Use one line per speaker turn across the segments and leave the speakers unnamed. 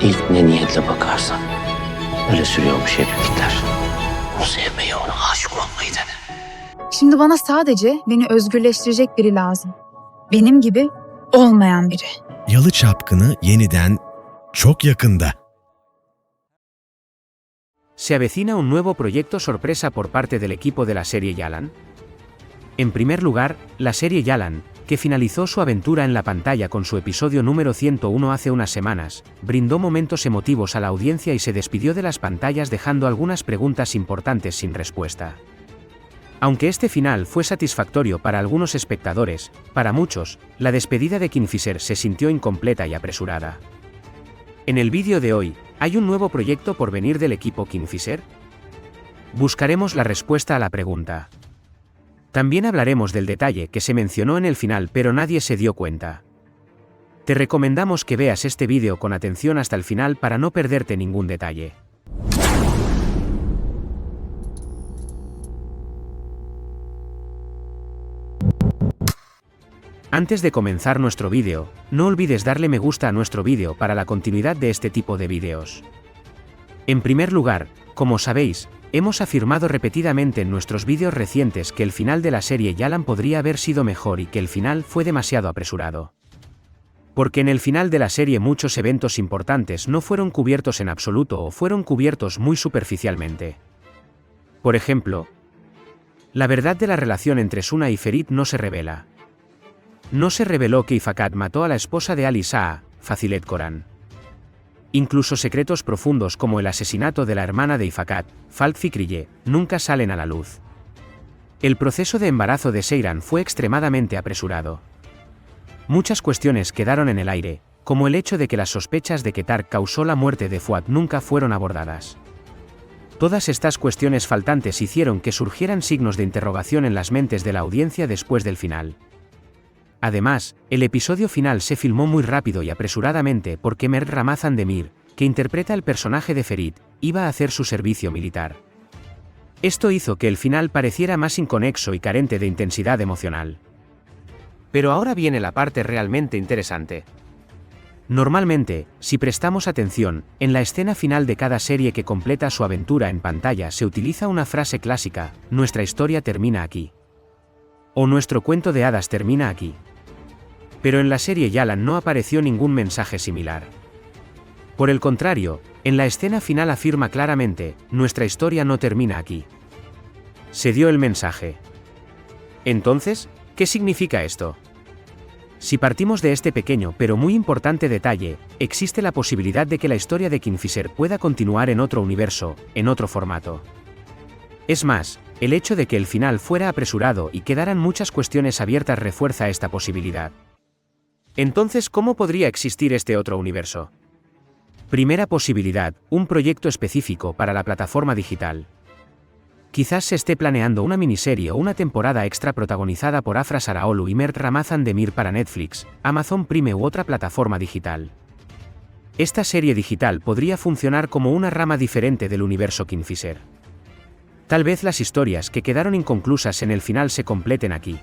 İlk ne niyetle bakarsan öyle sürüyormuş herifler. Onu sevmeyi, ona aşık olmayı dene.
Şimdi bana sadece beni özgürleştirecek biri lazım. Benim gibi olmayan biri.
Yalı Çapkını yeniden çok yakında.
¿Se avecina un nuevo proyecto sorpresa por parte del equipo de la serie Yalan? En primer lugar, la serie Yalan, que finalizó su aventura en la pantalla con su episodio número 101 hace unas semanas, brindó momentos emotivos a la audiencia y se despidió de las pantallas dejando algunas preguntas importantes sin respuesta. Aunque este final fue satisfactorio para algunos espectadores, para muchos, la despedida de Kingfisher se sintió incompleta y apresurada. En el vídeo de hoy, ¿hay un nuevo proyecto por venir del equipo Kingfisher? Buscaremos la respuesta a la pregunta. También hablaremos del detalle que se mencionó en el final pero nadie se dio cuenta. Te recomendamos que veas este vídeo con atención hasta el final para no perderte ningún detalle. Antes de comenzar nuestro vídeo, no olvides darle me gusta a nuestro vídeo para la continuidad de este tipo de vídeos. En primer lugar, como sabéis, hemos afirmado repetidamente en nuestros vídeos recientes que el final de la serie Yalan podría haber sido mejor y que el final fue demasiado apresurado. Porque en el final de la serie muchos eventos importantes no fueron cubiertos en absoluto o fueron cubiertos muy superficialmente. Por ejemplo, la verdad de la relación entre Suna y Ferit no se revela. No se reveló que Ifakat mató a la esposa de Ali Saa, Fazilet Koran. Incluso secretos profundos como el asesinato de la hermana de Ifakat, Falk Fikriye, nunca salen a la luz. El proceso de embarazo de Seyran fue extremadamente apresurado. Muchas cuestiones quedaron en el aire, como el hecho de que las sospechas de que Tark causó la muerte de Fuad nunca fueron abordadas. Todas estas cuestiones faltantes hicieron que surgieran signos de interrogación en las mentes de la audiencia después del final. Además, el episodio final se filmó muy rápido y apresuradamente porque Mert Ramazan Demir, que interpreta el personaje de Ferit, iba a hacer su servicio militar. Esto hizo que el final pareciera más inconexo y carente de intensidad emocional. Pero ahora viene la parte realmente interesante. Normalmente, si prestamos atención, en la escena final de cada serie que completa su aventura en pantalla se utiliza una frase clásica: nuestra historia termina aquí. O nuestro cuento de hadas termina aquí. Pero en la serie Yalan no apareció ningún mensaje similar. Por el contrario, en la escena final afirma claramente: nuestra historia no termina aquí. Se dio el mensaje. Entonces, ¿qué significa esto? Si partimos de este pequeño pero muy importante detalle, existe la posibilidad de que la historia de Kingfisher pueda continuar en otro universo, en otro formato. Es más, el hecho de que el final fuera apresurado y quedaran muchas cuestiones abiertas refuerza esta posibilidad. Entonces, ¿cómo podría existir este otro universo? Primera posibilidad, un proyecto específico para la plataforma digital. Quizás se esté planeando una miniserie o una temporada extra protagonizada por Afra Saraolu y Mert Ramazan Demir para Netflix, Amazon Prime u otra plataforma digital. Esta serie digital podría funcionar como una rama diferente del universo Kingfisher. Tal vez las historias que quedaron inconclusas en el final se completen aquí.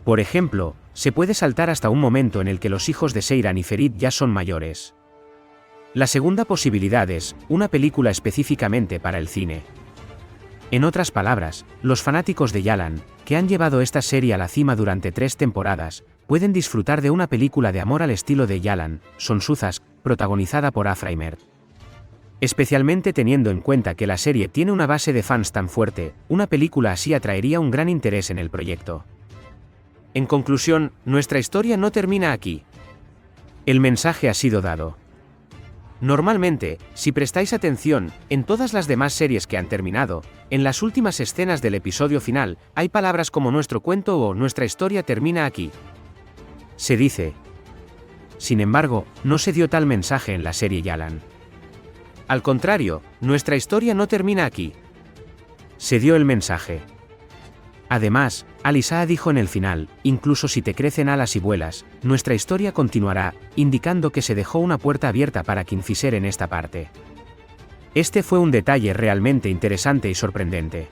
Por ejemplo, se puede saltar hasta un momento en el que los hijos de Seyran y Ferit ya son mayores. La segunda posibilidad es una película específicamente para el cine. En otras palabras, los fanáticos de Yalan, que han llevado esta serie a la cima durante 3 temporadas, pueden disfrutar de una película de amor al estilo de Yalan, Sonsuzask, protagonizada por Afra y Mert. Especialmente teniendo en cuenta que la serie tiene una base de fans tan fuerte, una película así atraería un gran interés en el proyecto. En conclusión, nuestra historia no termina aquí. El mensaje ha sido dado. Normalmente, si prestáis atención, en todas las demás series que han terminado, en las últimas escenas del episodio final, hay palabras como nuestro cuento o nuestra historia termina aquí. Se dice. Sin embargo, no se dio tal mensaje en la serie Yalan. Al contrario, nuestra historia no termina aquí. Se dio el mensaje. Además, Ali Saa dijo en el final: incluso si te crecen alas y vuelas, nuestra historia continuará, indicando que se dejó una puerta abierta para Kingfisher en esta parte. Este fue un detalle realmente interesante y sorprendente.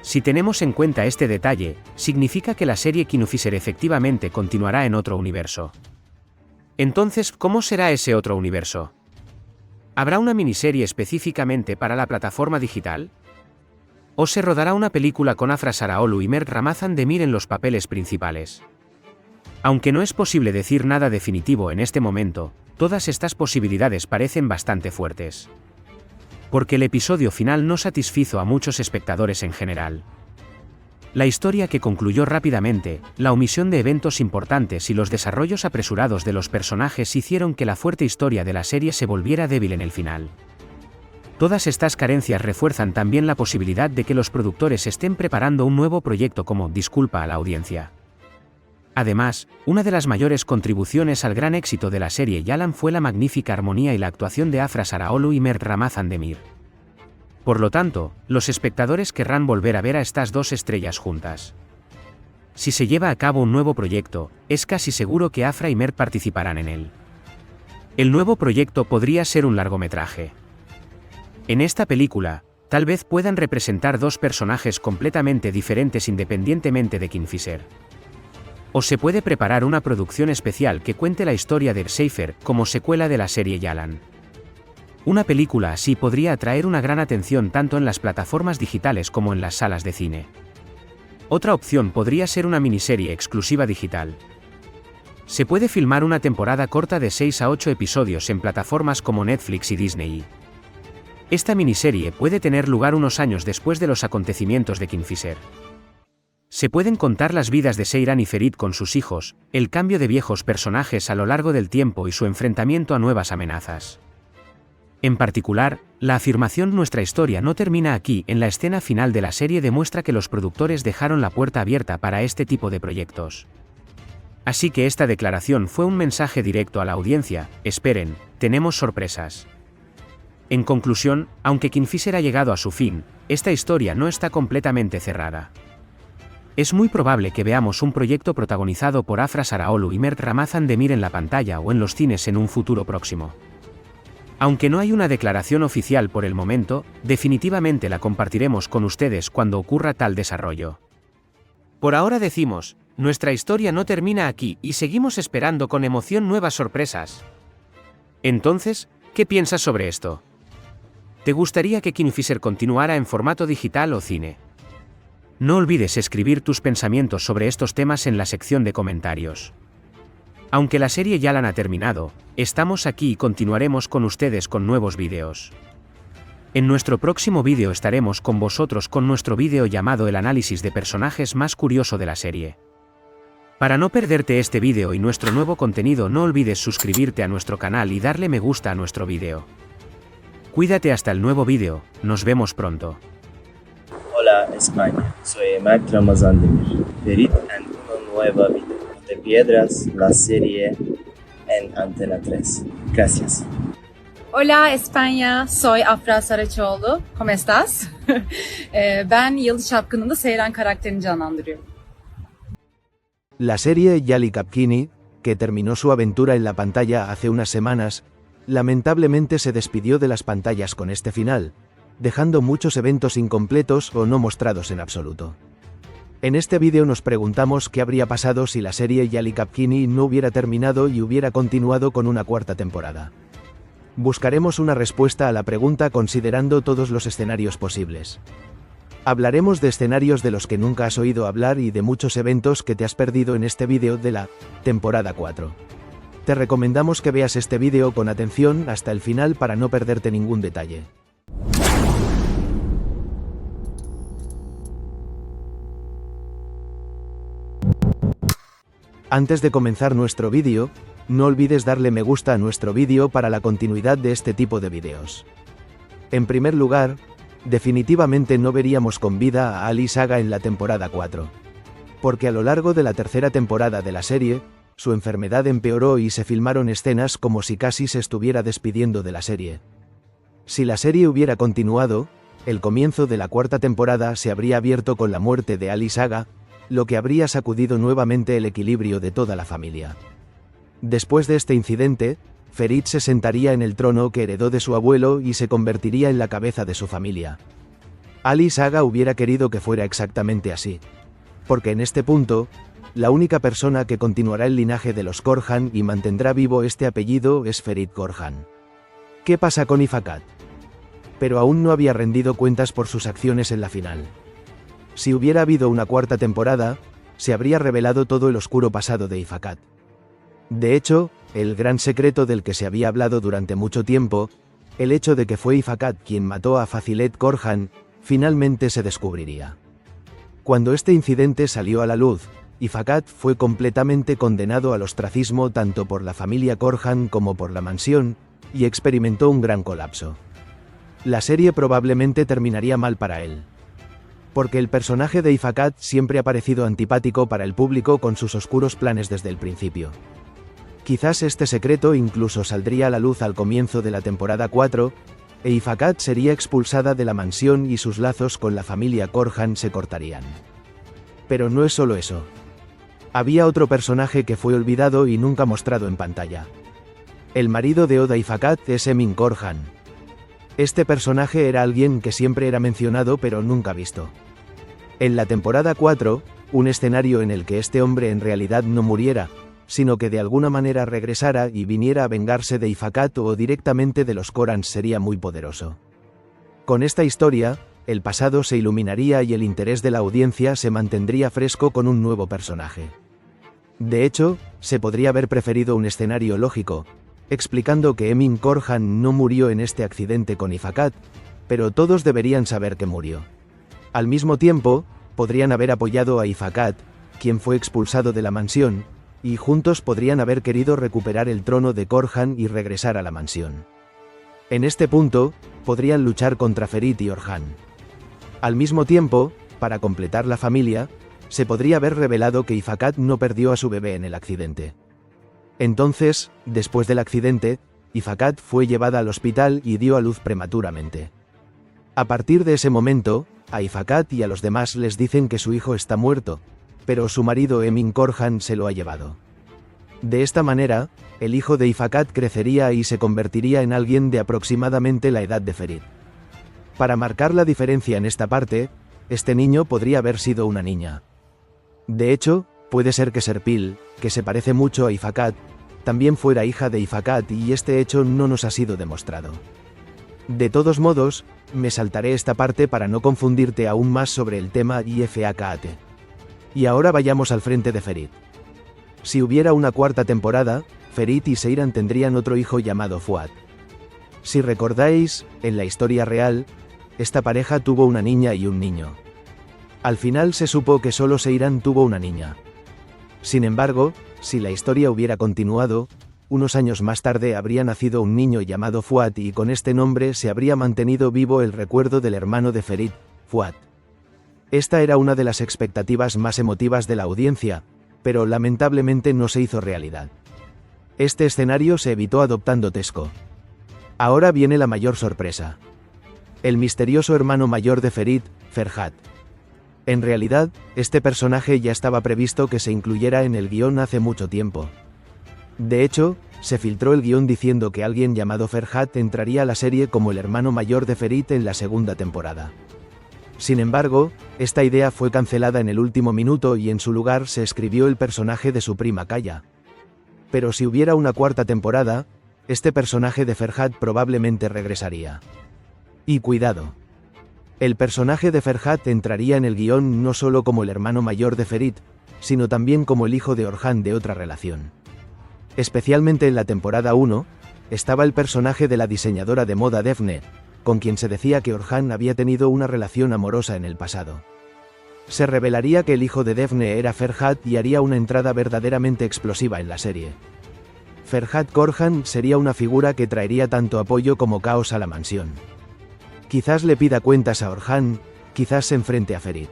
Si tenemos en cuenta este detalle, significa que la serie Kingfisher efectivamente continuará en otro universo. Entonces, ¿cómo será ese otro universo? ¿Habrá una miniserie específicamente para la plataforma digital? ¿O se rodará una película con Afra Saraaolu y Mert Ramazan Demir en los papeles principales? Aunque no es posible decir nada definitivo en este momento, todas estas posibilidades parecen bastante fuertes. Porque el episodio final no satisfizo a muchos espectadores en general. La historia que concluyó rápidamente, la omisión de eventos importantes y los desarrollos apresurados de los personajes hicieron que la fuerte historia de la serie se volviera débil en el final. Todas estas carencias refuerzan también la posibilidad de que los productores estén preparando un nuevo proyecto como disculpa a la audiencia. Además, una de las mayores contribuciones al gran éxito de la serie Yalan fue la magnífica armonía y la actuación de Afra Saraaolu y Mert Ramazan Demir. Por lo tanto, los espectadores querrán volver a ver a estas dos estrellas juntas. Si se lleva a cabo un nuevo proyecto, es casi seguro que Afra y Mert participarán en él. El nuevo proyecto podría ser un largometraje. En esta película, tal vez puedan representar dos personajes completamente diferentes independientemente de Kingfisher. O se puede preparar una producción especial que cuente la historia de Seifer como secuela de la serie Yalan. Una película así podría atraer una gran atención tanto en las plataformas digitales como en las salas de cine. Otra opción podría ser una miniserie exclusiva digital. Se puede filmar una temporada corta de 6 a 8 episodios en plataformas como Netflix y Disney. Esta miniserie puede tener lugar unos años después de los acontecimientos de Kingfisher. Se pueden contar las vidas de Seyran y Ferit con sus hijos, el cambio de viejos personajes a lo largo del tiempo y su enfrentamiento a nuevas amenazas. En particular, la afirmación "nuestra historia no termina aquí" en la escena final de la serie demuestra que los productores dejaron la puerta abierta para este tipo de proyectos. Así que esta declaración fue un mensaje directo a la audiencia: esperen, tenemos sorpresas. En conclusión, aunque Kingfisher ha llegado a su fin, esta historia no está completamente cerrada. Es muy probable que veamos un proyecto protagonizado por Afra Saraaolu y Mert Ramazan Demir en la pantalla o en los cines en un futuro próximo. Aunque no hay una declaración oficial por el momento, definitivamente la compartiremos con ustedes cuando ocurra tal desarrollo. Por ahora decimos, nuestra historia no termina aquí y seguimos esperando con emoción nuevas sorpresas. Entonces, ¿qué piensas sobre esto? ¿Te gustaría que Kingfisher continuara en formato digital o cine? No olvides escribir tus pensamientos sobre estos temas en la sección de comentarios. Aunque la serie Yalan ha terminado, estamos aquí y continuaremos con ustedes con nuevos vídeos. En nuestro próximo vídeo estaremos con vosotros con nuestro vídeo llamado El análisis de personajes más curioso de la serie. Para no perderte este vídeo y nuestro nuevo contenido, no olvides suscribirte a nuestro canal y darle me gusta a nuestro vídeo. Cuídate hasta el nuevo vídeo, nos vemos pronto.
Hola España, soy Mert Ramazan Demir, Ferit en una nueva video. No te pierdas la serie en Antena 3. Gracias.
Hola España, soy Afra Saraçoğlu. ¿Cómo estás? Ben Yıldız Çapkını'nda Seyran karakterini canlandırıyorum.
La serie Yali Kapkini, que terminó su aventura en la pantalla hace unas semanas, lamentablemente se despidió de las pantallas con este final, dejando muchos eventos incompletos o no mostrados en absoluto. En este vídeo nos preguntamos qué habría pasado si la serie Yali Kapkini no hubiera terminado y hubiera continuado con una cuarta temporada. Buscaremos una respuesta a la pregunta considerando todos los escenarios posibles. Hablaremos de escenarios de los que nunca has oído hablar y de muchos eventos que te has perdido en este vídeo de la temporada 4. Te recomendamos que veas este vídeo con atención hasta el final para no perderte ningún detalle. Antes de comenzar nuestro vídeo, no olvides darle me gusta a nuestro vídeo para la continuidad de este tipo de vídeos. En primer lugar, definitivamente no veríamos con vida a Ali Saga en la temporada 4. Porque a lo largo de la tercera temporada de la serie, su enfermedad empeoró y se filmaron escenas como si casi se estuviera despidiendo de la serie. Si la serie hubiera continuado, el comienzo de la cuarta temporada se habría abierto con la muerte de Ali Saga, lo que habría sacudido nuevamente el equilibrio de toda la familia. Después de este incidente, Ferit se sentaría en el trono que heredó de su abuelo y se convertiría en la cabeza de su familia. Ali Saga hubiera querido que fuera exactamente así. Porque en este punto, la única persona que continuará el linaje de los Korhan y mantendrá vivo este apellido es Ferit Korhan. ¿Qué pasa con Ifakat? Pero aún no había rendido cuentas por sus acciones en la final. Si hubiera habido una cuarta temporada, se habría revelado todo el oscuro pasado de Ifakat. De hecho, el gran secreto del que se había hablado durante mucho tiempo, el hecho de que fue Ifakat quien mató a Fazilet Korhan, finalmente se descubriría. Cuando este incidente salió a la luz, Ifakat fue completamente condenado al ostracismo tanto por la familia Korhan como por la mansión, y experimentó un gran colapso. La serie probablemente terminaría mal para él. Porque el personaje de Ifakat siempre ha parecido antipático para el público con sus oscuros planes desde el principio. Quizás este secreto incluso saldría a la luz al comienzo de la temporada 4, e Ifakat sería expulsada de la mansión y sus lazos con la familia Korhan se cortarían. Pero no es solo eso. Había otro personaje que fue olvidado y nunca mostrado en pantalla. El marido de Oda Ifakat es Emin Korhan. Este personaje era alguien que siempre era mencionado pero nunca visto. En la temporada 4, un escenario en el que este hombre en realidad no muriera, sino que de alguna manera regresara y viniera a vengarse de Ifakat o directamente de los Korans sería muy poderoso. Con esta historia, el pasado se iluminaría y el interés de la audiencia se mantendría fresco con un nuevo personaje. De hecho, se podría haber preferido un escenario lógico, explicando que Emin Korhan no murió en este accidente con Ifakat, pero todos deberían saber que murió. Al mismo tiempo, podrían haber apoyado a Ifakat, quien fue expulsado de la mansión, y juntos podrían haber querido recuperar el trono de Korhan y regresar a la mansión. En este punto, podrían luchar contra Ferit y Orhan. Al mismo tiempo, para completar la familia, se podría haber revelado que Ifakat no perdió a su bebé en el accidente. Entonces, después del accidente, Ifakat fue llevada al hospital y dio a luz prematuramente. A partir de ese momento, a Ifakat y a los demás les dicen que su hijo está muerto, pero su marido Emin Korhan se lo ha llevado. De esta manera, el hijo de Ifakat crecería y se convertiría en alguien de aproximadamente la edad de Ferit. Para marcar la diferencia en esta parte, este niño podría haber sido una niña. De hecho, puede ser que Serpil, que se parece mucho a Ifakat, también fuera hija de Ifakat y este hecho no nos ha sido demostrado. De todos modos, me saltaré esta parte para no confundirte aún más sobre el tema Ifakat. Y ahora vayamos al frente de Ferit. Si hubiera una cuarta temporada, Ferit y Seiran tendrían otro hijo llamado Fuad. Si recordáis, en la historia real, esta pareja tuvo una niña y un niño. Al final se supo que solo Seiran tuvo una niña. Sin embargo, si la historia hubiera continuado, unos años más tarde habría nacido un niño llamado Fuad y con este nombre se habría mantenido vivo el recuerdo del hermano de Ferit, Fuad. Esta era una de las expectativas más emotivas de la audiencia, pero lamentablemente no se hizo realidad. Este escenario se evitó adoptando Tesco. Ahora viene la mayor sorpresa. El misterioso hermano mayor de Ferit, Ferhat. En realidad, este personaje ya estaba previsto que se incluyera en el guión hace mucho tiempo. De hecho, se filtró el guión diciendo que alguien llamado Ferhat entraría a la serie como el hermano mayor de Ferit en la segunda temporada. Sin embargo, esta idea fue cancelada en el último minuto y en su lugar se escribió el personaje de su prima Kaya. Pero si hubiera una cuarta temporada, este personaje de Ferhat probablemente regresaría. Y cuidado. El personaje de Ferhat entraría en el guión no solo como el hermano mayor de Ferit, sino también como el hijo de Orhan de otra relación. Especialmente en la temporada 1, estaba el personaje de la diseñadora de moda Defne, con quien se decía que Orhan había tenido una relación amorosa en el pasado. Se revelaría que el hijo de Defne era Ferhat y haría una entrada verdaderamente explosiva en la serie. Ferhat Korhan sería una figura que traería tanto apoyo como caos a la mansión. Quizás le pida cuentas a Orhan, quizás se enfrente a Ferit.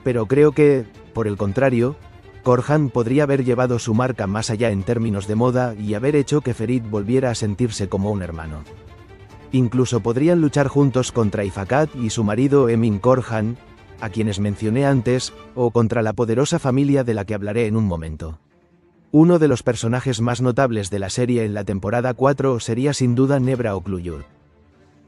Pero creo que, por el contrario, Korhan podría haber llevado su marca más allá en términos de moda y haber hecho que Ferit volviera a sentirse como un hermano. Incluso podrían luchar juntos contra Ifakat y su marido Emin Korhan, a quienes mencioné antes, o contra la poderosa familia de la que hablaré en un momento. Uno de los personajes más notables de la serie en la temporada 4 sería sin duda Nebra Okluyur.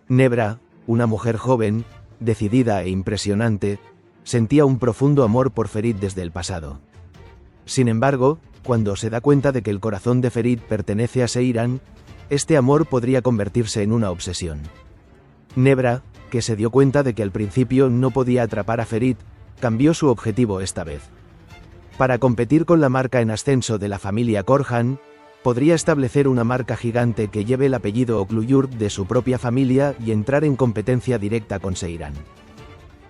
Nebra, una mujer joven, decidida e impresionante, sentía un profundo amor por Ferit desde el pasado. Sin embargo, cuando se da cuenta de que el corazón de Ferit pertenece a Seiran, este amor podría convertirse en una obsesión. Nebra, que se dio cuenta de que al principio no podía atrapar a Ferit, cambió su objetivo esta vez. Para competir con la marca en ascenso de la familia Korhan, podría establecer una marca gigante que lleve el apellido Okluyurt de su propia familia y entrar en competencia directa con Seiran.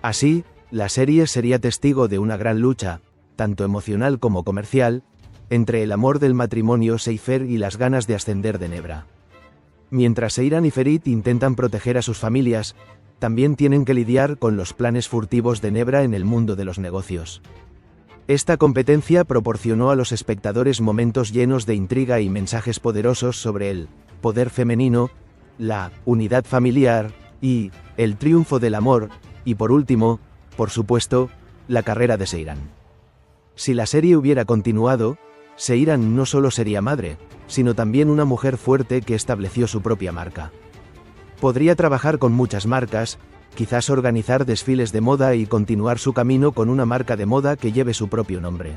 Así, la serie sería testigo de una gran lucha, tanto emocional como comercial, entre el amor del matrimonio Seifer y las ganas de ascender de Nebra. Mientras Seiran y Ferit intentan proteger a sus familias, también tienen que lidiar con los planes furtivos de Nebra en el mundo de los negocios. Esta competencia proporcionó a los espectadores momentos llenos de intriga y mensajes poderosos sobre el poder femenino, la unidad familiar y el triunfo del amor, y por último, por supuesto, la carrera de Seiran. Si la serie hubiera continuado, Seiran no solo sería madre, sino también una mujer fuerte que estableció su propia marca. Podría trabajar con muchas marcas, quizás organizar desfiles de moda y continuar su camino con una marca de moda que lleve su propio nombre.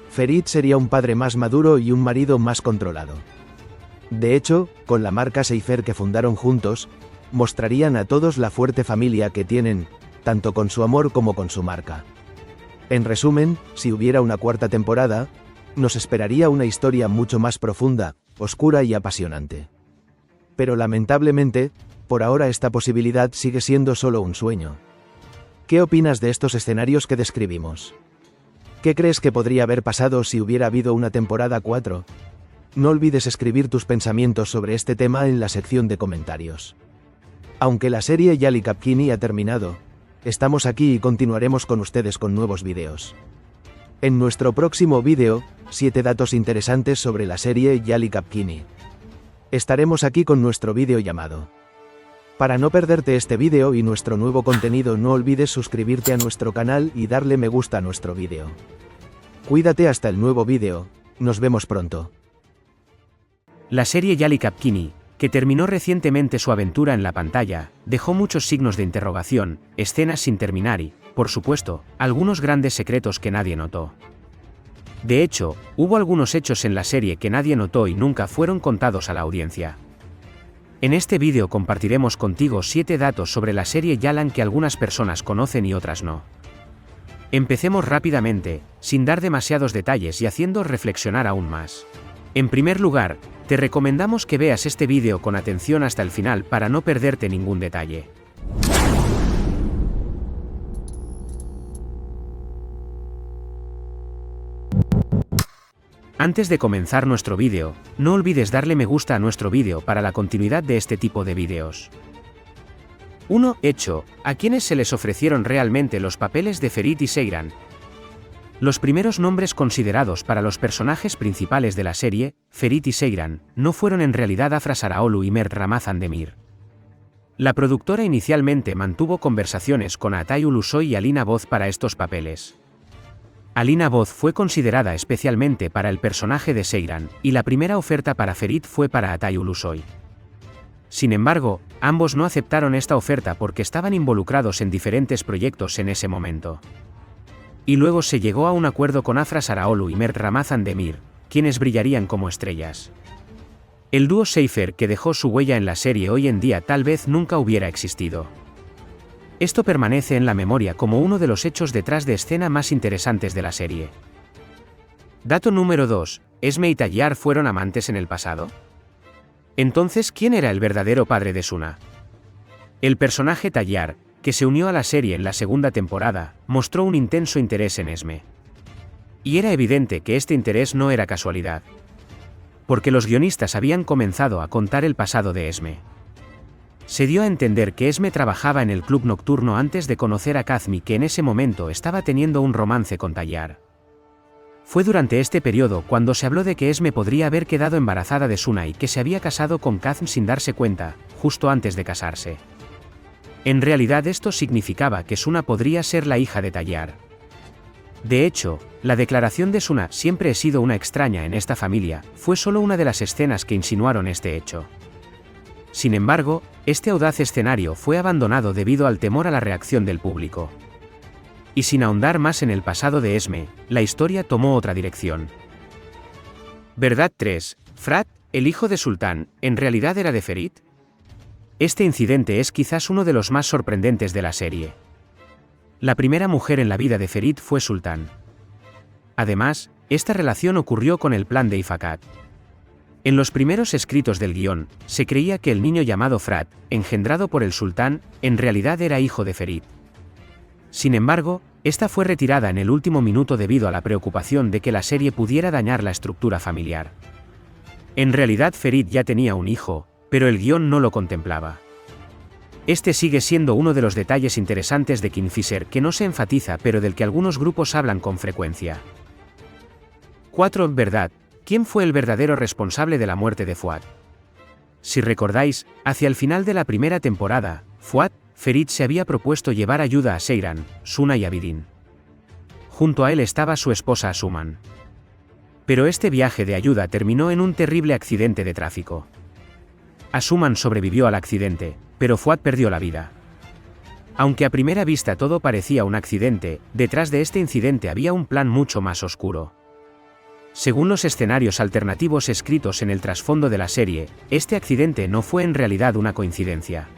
Ferit sería un padre más maduro y un marido más controlado. De hecho, con la marca Seifer que fundaron juntos, mostrarían a todos la fuerte familia que tienen, tanto con su amor como con su marca. En resumen, si hubiera una cuarta temporada, nos esperaría una historia mucho más profunda, oscura y apasionante. Pero lamentablemente, por ahora esta posibilidad sigue siendo solo un sueño. ¿Qué opinas de estos escenarios que describimos? ¿Qué crees que podría haber pasado si hubiera habido una temporada 4? No olvides escribir tus pensamientos sobre este tema en la sección de comentarios. Aunque la serie Yali Kapkini ha terminado, estamos aquí y continuaremos con ustedes con nuevos vídeos. En nuestro próximo vídeo, 7 datos interesantes sobre la serie Yali Kapkini. Estaremos aquí con nuestro vídeo llamado. Para no perderte este vídeo y nuestro nuevo contenido, no olvides suscribirte a nuestro canal y darle me gusta a nuestro vídeo. Cuídate hasta el nuevo vídeo, nos vemos pronto.
La serie Yali Kapkini, que terminó recientemente su aventura en la pantalla, dejó muchos signos de interrogación, escenas sin terminar y, por supuesto, algunos grandes secretos que nadie notó. De hecho, hubo algunos hechos en la serie que nadie notó y nunca fueron contados a la audiencia. En este vídeo compartiremos contigo 7 datos sobre la serie Yalan que algunas personas conocen y otras no. Empecemos rápidamente, sin dar demasiados detalles y haciendo reflexionar aún más. En primer lugar, te recomendamos que veas este vídeo con atención hasta el final para no perderte ningún detalle. Antes de comenzar nuestro vídeo, no olvides darle me gusta a nuestro vídeo para la continuidad de este tipo de vídeos. 1. Hecho, ¿a quiénes se les ofrecieron realmente los papeles de Ferit y Seiran? Los primeros nombres considerados para los personajes principales de la serie, Ferit y Seiran, no fueron en realidad Afra Saraolu y Mert Ramazan Demir. La productora inicialmente mantuvo conversaciones con Atay Ulusoy y Alina Voz para estos papeles. Alina Voz fue considerada especialmente para el personaje de Seiran, y la primera oferta para Ferit fue para Atay Ulusoy. Sin embargo, ambos no aceptaron esta oferta porque estaban involucrados en diferentes proyectos en ese momento. Y luego se llegó a un acuerdo con Afra Saraolu y Mert Ramazan Demir, quienes brillarían como estrellas. El dúo Seifer que dejó su huella en la serie hoy en día tal vez nunca hubiera existido. Esto permanece en la memoria como uno de los hechos detrás de escena más interesantes de la serie. Dato número 2. ¿Esme y Tayyar fueron amantes en el pasado? Entonces, ¿quién era el verdadero padre de Suna? El personaje Tayyar, que se unió a la serie en la segunda temporada, mostró un intenso interés en Esme. Y era evidente que este interés no era casualidad. Porque los guionistas habían comenzado a contar el pasado de Esme. Se dio a entender que Esme trabajaba en el club nocturno antes de conocer a Kazmi, que en ese momento estaba teniendo un romance con Tayyar. Fue durante este periodo cuando se habló de que Esme podría haber quedado embarazada de Suna y que se había casado con Kazm sin darse cuenta, justo antes de casarse. En realidad esto significaba que Suna podría ser la hija de Tayyar. De hecho, la declaración de Suna "siempre he sido una extraña en esta familia" fue solo una de las escenas que insinuaron este hecho. Sin embargo, este audaz escenario fue abandonado debido al temor a la reacción del público. Y sin ahondar más en el pasado de Esme, la historia tomó otra dirección. Verdad 3. Frat, ¿el hijo de Sultán en realidad era de Ferit? Este incidente es quizás uno de los más sorprendentes de la serie. La primera mujer en la vida de Ferit fue Sultán. Además, esta relación ocurrió con el plan de Ifakat. En los primeros escritos del guión, se creía que el niño llamado Frat, engendrado por el sultán, en realidad era hijo de Ferit. Sin embargo, esta fue retirada en el último minuto debido a la preocupación de que la serie pudiera dañar la estructura familiar. En realidad Ferit ya tenía un hijo, pero el guión no lo contemplaba. Este sigue siendo uno de los detalles interesantes de Kingfisher que no se enfatiza pero del que algunos grupos hablan con frecuencia. 4. ¿Verdad? ¿Quién fue el verdadero responsable de la muerte de Fuad? Si recordáis, hacia el final de la primera temporada, Fuad, Ferit se había propuesto llevar ayuda a Seyran, Suna y Abidin. Junto a él estaba su esposa Asuman. Pero este viaje de ayuda terminó en un terrible accidente de tráfico. Asuman sobrevivió al accidente, pero Fuad perdió la vida. Aunque a primera vista todo parecía un accidente, detrás de este incidente había un plan mucho más oscuro. Según los escenarios alternativos escritos en el trasfondo de la serie, este accidente no fue en realidad una coincidencia.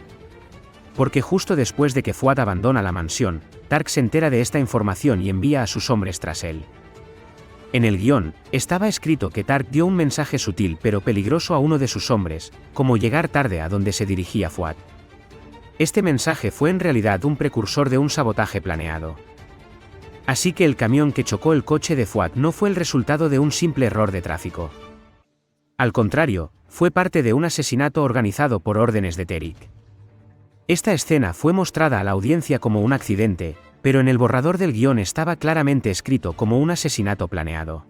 Porque justo después de que Fuad abandona la mansión, Tark se entera de esta información y envía a sus hombres tras él. En el guión, estaba escrito que Tark dio un mensaje sutil pero peligroso a uno de sus hombres, como llegar tarde a donde se dirigía Fuad. Este mensaje fue en realidad un precursor de un sabotaje planeado. Así que el camión que chocó el coche de Fuad no fue el resultado de un simple error de tráfico. Al contrario, fue parte de un asesinato organizado por órdenes de Terik. Esta escena fue mostrada a la audiencia como un accidente, pero en el borrador del guión estaba claramente escrito como un asesinato planeado.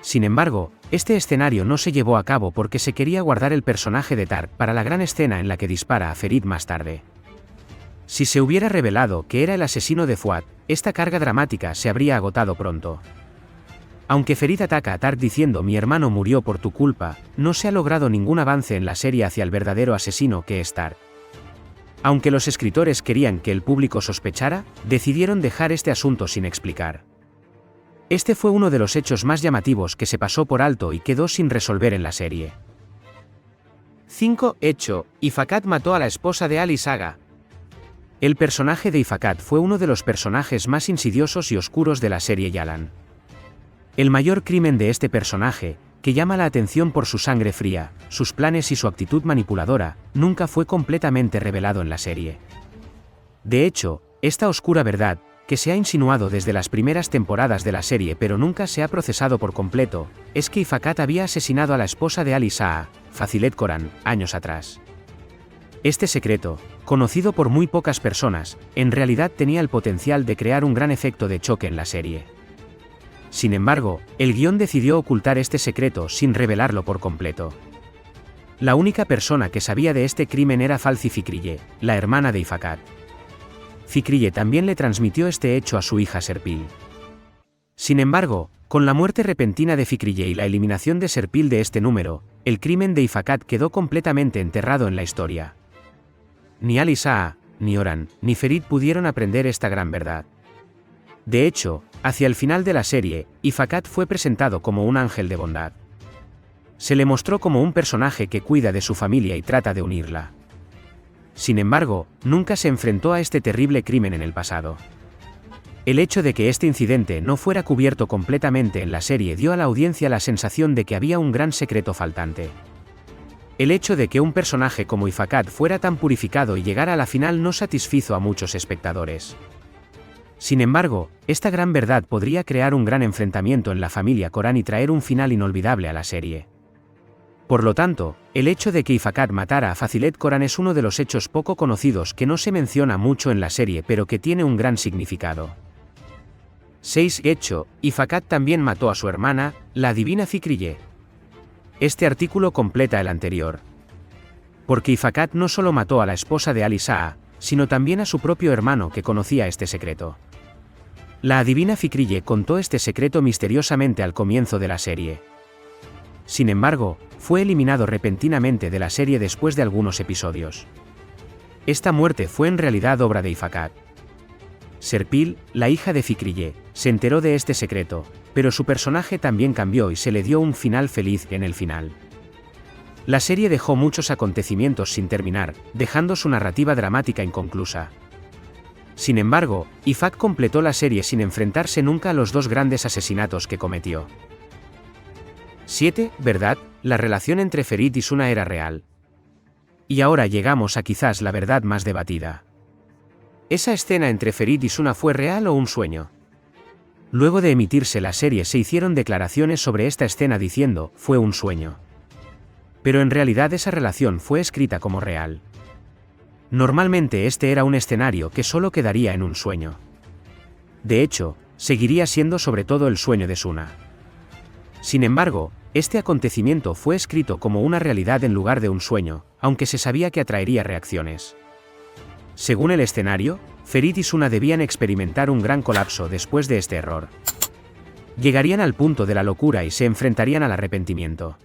Sin embargo, este escenario no se llevó a cabo porque se quería guardar el personaje de Tark para la gran escena en la que dispara a Ferit más tarde. Si se hubiera revelado que era el asesino de Fuad, esta carga dramática se habría agotado pronto. Aunque Ferit ataca a Tark diciendo "mi hermano murió por tu culpa", no se ha logrado ningún avance en la serie hacia el verdadero asesino que es Tark. Aunque los escritores querían que el público sospechara, decidieron dejar este asunto sin explicar. Este fue uno de los hechos más llamativos que se pasó por alto y quedó sin resolver en la serie. 5. Hecho, Ifakat mató a la esposa de Ali Saga. El personaje de Ifakat fue uno de los personajes más insidiosos y oscuros de la serie Yalan. El mayor crimen de este personaje, que llama la atención por su sangre fría, sus planes y su actitud manipuladora, nunca fue completamente revelado en la serie. De hecho, esta oscura verdad, que se ha insinuado desde las primeras temporadas de la serie pero nunca se ha procesado por completo, es que Ifakat había asesinado a la esposa de Ali Sa'a, Fazilet Koran, años atrás. Este secreto, conocido por muy pocas personas, en realidad tenía el potencial de crear un gran efecto de choque en la serie. Sin embargo, el guión decidió ocultar este secreto sin revelarlo por completo. La única persona que sabía de este crimen era Falzi Fikriye, la hermana de Ifakat. Fikriye también le transmitió este hecho a su hija Serpil. Sin embargo, con la muerte repentina de Fikriye y la eliminación de Serpil de este número, el crimen de Ifakat quedó completamente enterrado en la historia. Ni Ali Sa'a, ni Oran, ni Ferit pudieron aprender esta gran verdad. De hecho, hacia el final de la serie, Ifakat fue presentado como un ángel de bondad. Se le mostró como un personaje que cuida de su familia y trata de unirla. Sin embargo, nunca se enfrentó a este terrible crimen en el pasado. El hecho de que este incidente no fuera cubierto completamente en la serie dio a la audiencia la sensación de que había un gran secreto faltante. El hecho de que un personaje como Ifakat fuera tan purificado y llegara a la final no satisfizo a muchos espectadores. Sin embargo, esta gran verdad podría crear un gran enfrentamiento en la familia Koran y traer un final inolvidable a la serie. Por lo tanto, el hecho de que Ifakat matara a Fazilet Koran es uno de los hechos poco conocidos que no se menciona mucho en la serie pero que tiene un gran significado. 6. Hecho, Ifakat también mató a su hermana, la adivina Fikriye. Este artículo completa el anterior. Porque Ifakat no solo mató a la esposa de Ali Sa'a, sino también a su propio hermano que conocía este secreto. La adivina Fikriye contó este secreto misteriosamente al comienzo de la serie. Sin embargo, fue eliminado repentinamente de la serie después de algunos episodios. Esta muerte fue en realidad obra de Ifakat. Serpil, la hija de Fikriye, se enteró de este secreto, pero su personaje también cambió y se le dio un final feliz en el final. La serie dejó muchos acontecimientos sin terminar, dejando su narrativa dramática inconclusa. Sin embargo, Ifak completó la serie sin enfrentarse nunca a los dos grandes asesinatos que cometió. 7. ¿Verdad? La relación entre Ferit y Suna era real. Y ahora llegamos a quizás la verdad más debatida. ¿Esa escena entre Ferit y Suna fue real o un sueño? Luego de emitirse la serie se hicieron declaraciones sobre esta escena diciendo, fue un sueño. Pero en realidad esa relación fue escrita como real. Normalmente este era un escenario que solo quedaría en un sueño. De hecho, seguiría siendo sobre todo el sueño de Suna. Sin embargo, este acontecimiento fue escrito como una realidad en lugar de un sueño, aunque se sabía que atraería reacciones. Según el escenario, Ferit y Suna debían experimentar un gran colapso después de este error. Llegarían al punto de la locura y se enfrentarían al arrepentimiento.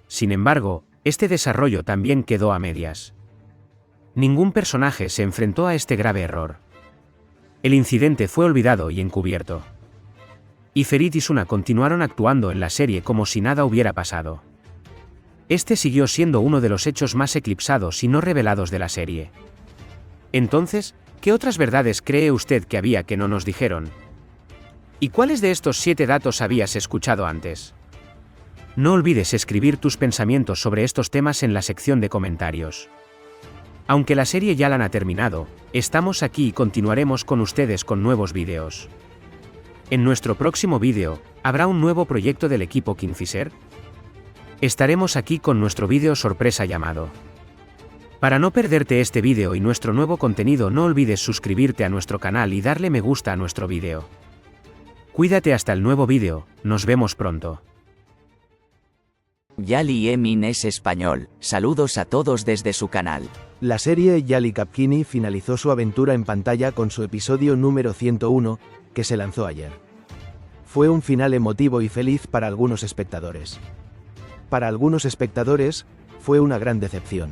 Sin embargo, este desarrollo también quedó a medias. Ningún personaje se enfrentó a este grave error. El incidente fue olvidado y encubierto. Y Ferit y Suna continuaron actuando en la serie como si nada hubiera pasado. Este siguió siendo uno de los hechos más eclipsados y no revelados de la serie. Entonces, ¿qué otras verdades cree usted que había que no nos dijeron? ¿Y cuáles de estos 7 datos habías escuchado antes? No olvides escribir tus pensamientos sobre estos temas en la sección de comentarios. Aunque la serie ya la han terminado, estamos aquí y continuaremos con ustedes con nuevos vídeos. En nuestro próximo vídeo, ¿habrá un nuevo proyecto del equipo Kingfisher? Estaremos aquí con nuestro vídeo sorpresa llamado. Para no perderte este vídeo y nuestro nuevo contenido, no olvides suscribirte a nuestro canal y darle me gusta a nuestro vídeo. Cuídate hasta el nuevo vídeo, nos vemos pronto.
Yali Emin es español, saludos a todos desde su canal.
La serie Yali Kapkini finalizó su aventura en pantalla con su episodio número 101, que se lanzó ayer. Fue un final emotivo y feliz para algunos espectadores. Para algunos espectadores, fue una gran decepción.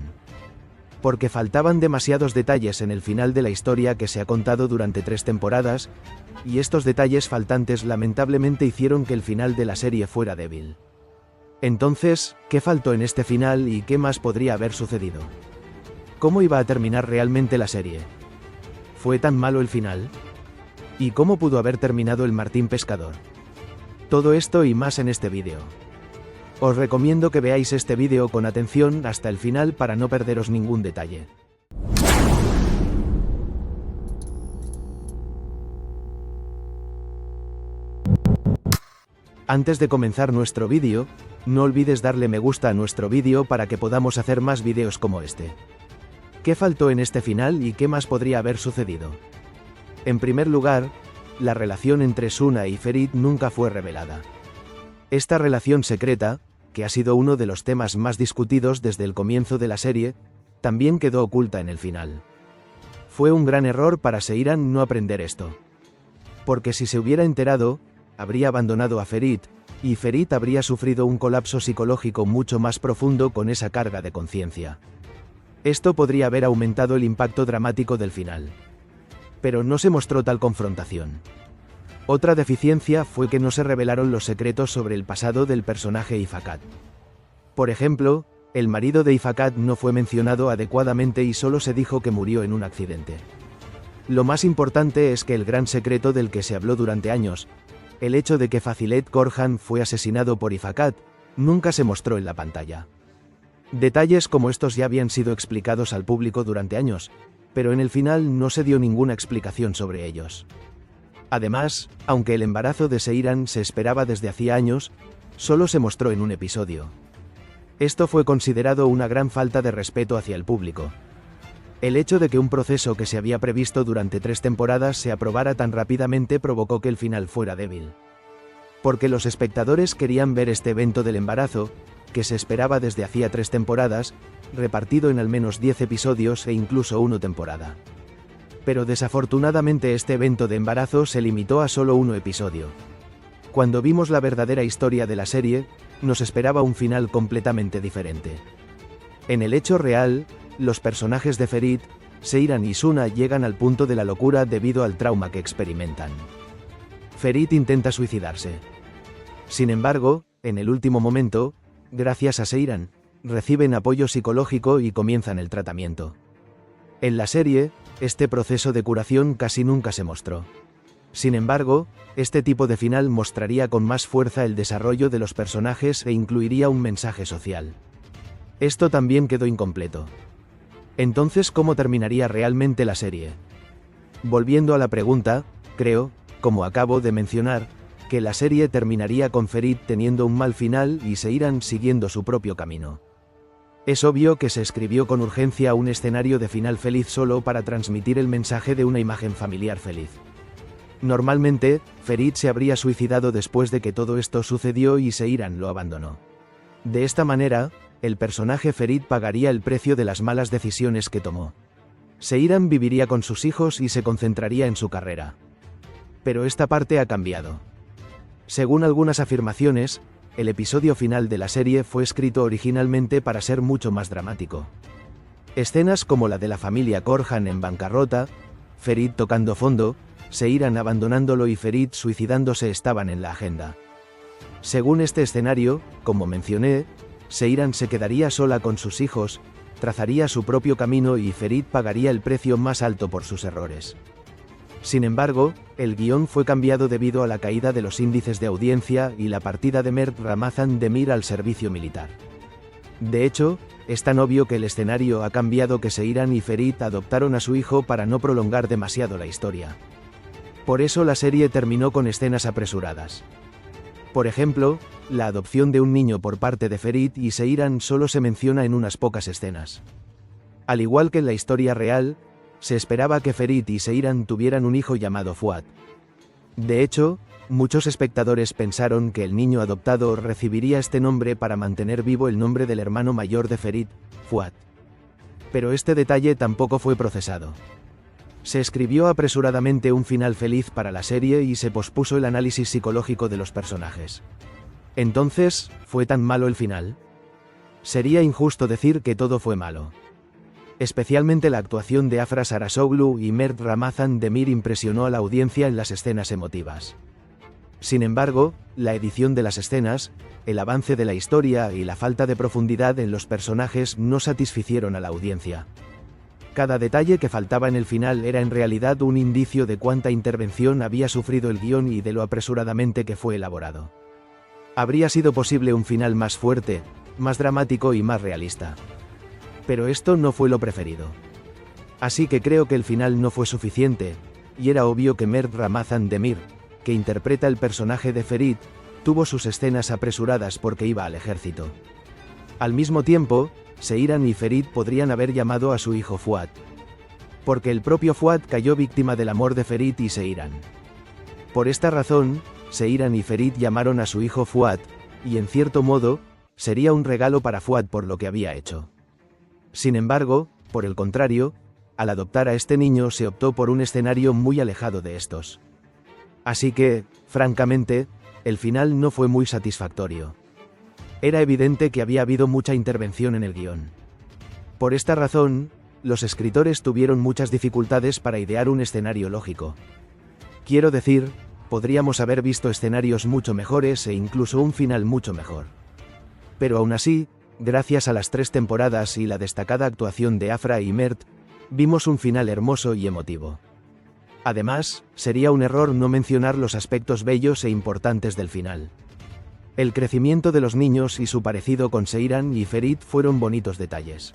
Porque faltaban demasiados detalles en el final de la historia que se ha contado durante 3 temporadas, y estos detalles faltantes lamentablemente hicieron que el final de la serie fuera débil. Entonces, ¿qué faltó en este final y qué más podría haber sucedido? ¿Cómo iba a terminar realmente la serie? ¿Fue tan malo el final? ¿Y cómo pudo haber terminado el Martín Pescador? Todo esto y más en este vídeo. Os recomiendo que veáis este vídeo con atención hasta el final para no perderos ningún detalle. Antes de comenzar nuestro vídeo, no olvides darle me gusta a nuestro vídeo para que podamos hacer más vídeos como este. ¿Qué faltó en este final y qué más podría haber sucedido? En primer lugar, la relación entre Suna y Ferit nunca fue revelada. Esta relación secreta, que ha sido uno de los temas más discutidos desde el comienzo de la serie, también quedó oculta en el final. Fue un gran error para Seiran no aprender esto. Porque si se hubiera enterado, habría abandonado a Ferit, y Ferit habría sufrido un colapso psicológico mucho más profundo con esa carga de conciencia. Esto podría haber aumentado el impacto dramático del final. Pero no se mostró tal confrontación. Otra deficiencia fue que no se revelaron los secretos sobre el pasado del personaje Ifakat. Por ejemplo, el marido de Ifakat no fue mencionado adecuadamente y solo se dijo que murió en un accidente. Lo más importante es que el gran secreto del que se habló durante años, el hecho de que Fazilet Korhan fue asesinado por Ifakat, nunca se mostró en la pantalla. Detalles como estos ya habían sido explicados al público durante años, pero en el final no se dio ninguna explicación sobre ellos. Además, aunque el embarazo de Seiran se esperaba desde hacía años, solo se mostró en un episodio. Esto fue considerado una gran falta de respeto hacia el público. El hecho de que un proceso que se había previsto durante 3 temporadas se aprobara tan rápidamente provocó que el final fuera débil. Porque los espectadores querían ver este evento del embarazo, que se esperaba desde hacía 3 temporadas, repartido en al menos 10 episodios e incluso 1 temporada. Pero desafortunadamente este evento de embarazo se limitó a solo 1 episodio. Cuando vimos la verdadera historia de la serie, nos esperaba un final completamente diferente. En el hecho real, los personajes de Ferit, Seiran y Suna llegan al punto de la locura debido al trauma que experimentan. Ferit intenta suicidarse. Sin embargo, en el último momento, gracias a Seiran, reciben apoyo psicológico y comienzan el tratamiento. En la serie, este proceso de curación casi nunca se mostró. Sin embargo, este tipo de final mostraría con más fuerza el desarrollo de los personajes e incluiría un mensaje social. Esto también quedó incompleto. Entonces, ¿cómo terminaría realmente la serie? Volviendo a la pregunta, creo, como acabo de mencionar, que la serie terminaría con Ferit teniendo un mal final y Seyran siguiendo su propio camino. Es obvio que se escribió con urgencia un escenario de final feliz solo para transmitir el mensaje de una imagen familiar feliz. Normalmente, Ferit se habría suicidado después de que todo esto sucedió y Seyran lo abandonó. De esta manera, el personaje Ferit pagaría el precio de las malas decisiones que tomó. Seyran viviría con sus hijos y se concentraría en su carrera. Pero esta parte ha cambiado. Según algunas afirmaciones, el episodio final de la serie fue escrito originalmente para ser mucho más dramático. Escenas como la de la familia Korhan en bancarrota, Ferit tocando fondo, Seyran abandonándolo y Ferit suicidándose estaban en la agenda. Según este escenario, como mencioné, Seyran se quedaría sola con sus hijos, trazaría su propio camino y Ferit pagaría el precio más alto por sus errores. Sin embargo, el guión fue cambiado debido a la caída de los índices de audiencia y la partida de Mert Ramazan Demir al servicio militar. De hecho, es tan obvio que el escenario ha cambiado que Seyran y Ferit adoptaron a su hijo para no prolongar demasiado la historia. Por eso la serie terminó con escenas apresuradas. Por ejemplo, la adopción de un niño por parte de Ferit y Seyran solo se menciona en unas pocas escenas. Al igual que en la historia real, se esperaba que Ferit y Seyran tuvieran un hijo llamado Fuad. De hecho, muchos espectadores pensaron que el niño adoptado recibiría este nombre para mantener vivo el nombre del hermano mayor de Ferit, Fuad. Pero este detalle tampoco fue procesado. Se escribió apresuradamente un final feliz para la serie y se pospuso el análisis psicológico de los personajes. Entonces, ¿fue tan malo el final? Sería injusto decir que todo fue malo. Especialmente la actuación de Afra Sarasoglu y Mert Ramazan Demir impresionó a la audiencia en las escenas emotivas. Sin embargo, la edición de las escenas, el avance de la historia y la falta de profundidad en los personajes no satisficieron a la audiencia. Cada detalle que faltaba en el final era en realidad un indicio de cuánta intervención había sufrido el guión y de lo apresuradamente que fue elaborado. Habría sido posible un final más fuerte, más dramático y más realista. Pero esto no fue lo preferido. Así que creo que el final no fue suficiente, y era obvio que Mert Ramazan Demir, que interpreta el personaje de Ferit, tuvo sus escenas apresuradas porque iba al ejército. Al mismo tiempo, Seyran y Ferit podrían haber llamado a su hijo Fuad. Porque el propio Fuad cayó víctima del amor de Ferit y Seyran. Por esta razón, Seyran y Ferit llamaron a su hijo Fuad, y en cierto modo, sería un regalo para Fuad por lo que había hecho. Sin embargo, por el contrario, al adoptar a este niño se optó por un escenario muy alejado de estos. Así que, francamente, el final no fue muy satisfactorio. Era evidente que había habido mucha intervención en el guión. Por esta razón, los escritores tuvieron muchas dificultades para idear un escenario lógico. Quiero decir, podríamos haber visto escenarios mucho mejores e incluso un final mucho mejor. Pero aún así, gracias a las 3 temporadas y la destacada actuación de Afra y Mert, vimos un final hermoso y emotivo. Además, sería un error no mencionar los aspectos bellos e importantes del final. El crecimiento de los niños y su parecido con Seyran y Ferit fueron bonitos detalles.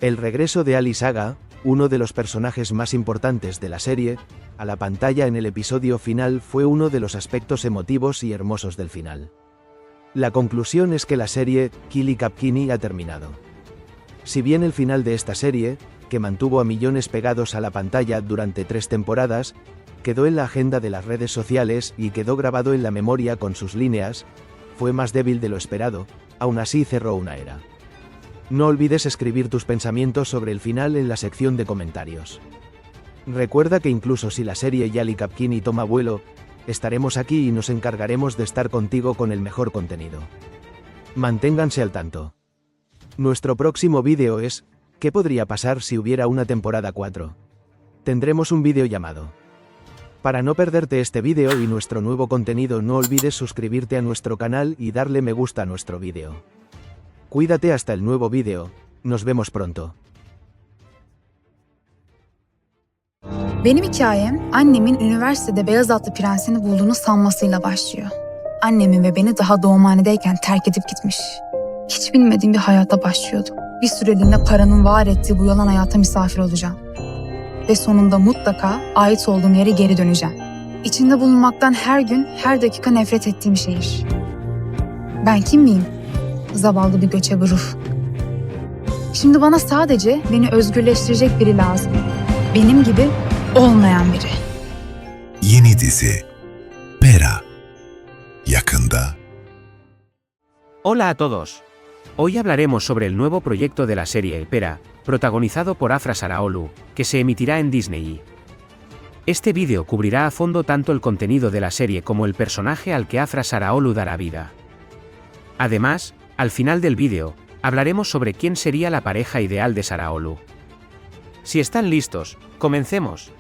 El regreso de Ali Saga, uno de los personajes más importantes de la serie, a la pantalla en el episodio final fue uno de los aspectos emotivos y hermosos del final. La conclusión es que la serie Kili Kapkini ha terminado. Si bien el final de esta serie, que mantuvo a millones pegados a la pantalla durante 3 temporadas, quedó en la agenda de las redes sociales y quedó grabado en la memoria con sus líneas, fue más débil de lo esperado, aún así cerró una era. No olvides escribir tus pensamientos sobre el final en la sección de comentarios. Recuerda que incluso si la serie Yali Kapkini toma vuelo, estaremos aquí y nos encargaremos de estar contigo con el mejor contenido. Manténganse al tanto. Nuestro próximo vídeo es ¿qué podría pasar si hubiera una temporada 4? Tendremos un vídeo llamado. Para no perderte este vídeo y nuestro nuevo contenido, no olvides suscribirte a nuestro canal y darle me gusta a nuestro vídeo. Cuídate hasta el nuevo vídeo. Nos vemos pronto.
Benim hikayem annemin üniversitede beyaz atlı prensini bulduğunu sanmasıyla başlıyor. Annemin ve beni daha doğumhanedeyken terk edip gitmiş. Hiç bilmediğim bir hayata başlıyordum. Bir süreliğine paranın var ettiği bu yalan hayata misafir olacağım. Ve sonunda mutlaka ait olduğum yere geri döneceğim. İçinde bulunmaktan her gün, her dakika nefret ettiğim şehir. Ben kim miyim? Zavallı bir göçebe ruh. Şimdi bana sadece beni özgürleştirecek biri lazım. Benim gibi olmayan biri.
Yeni dizi Pera. Yakında.
Hola a todos. Hoy hablaremos sobre el nuevo proyecto de la serie Pera, protagonizado por Afra Saraolu, que se emitirá en Disney. Este vídeo cubrirá a fondo tanto el contenido de la serie como el personaje al que Afra Saraolu dará vida. Además, al final del vídeo, hablaremos sobre quién sería la pareja ideal de Saraolu. Si están listos, comencemos.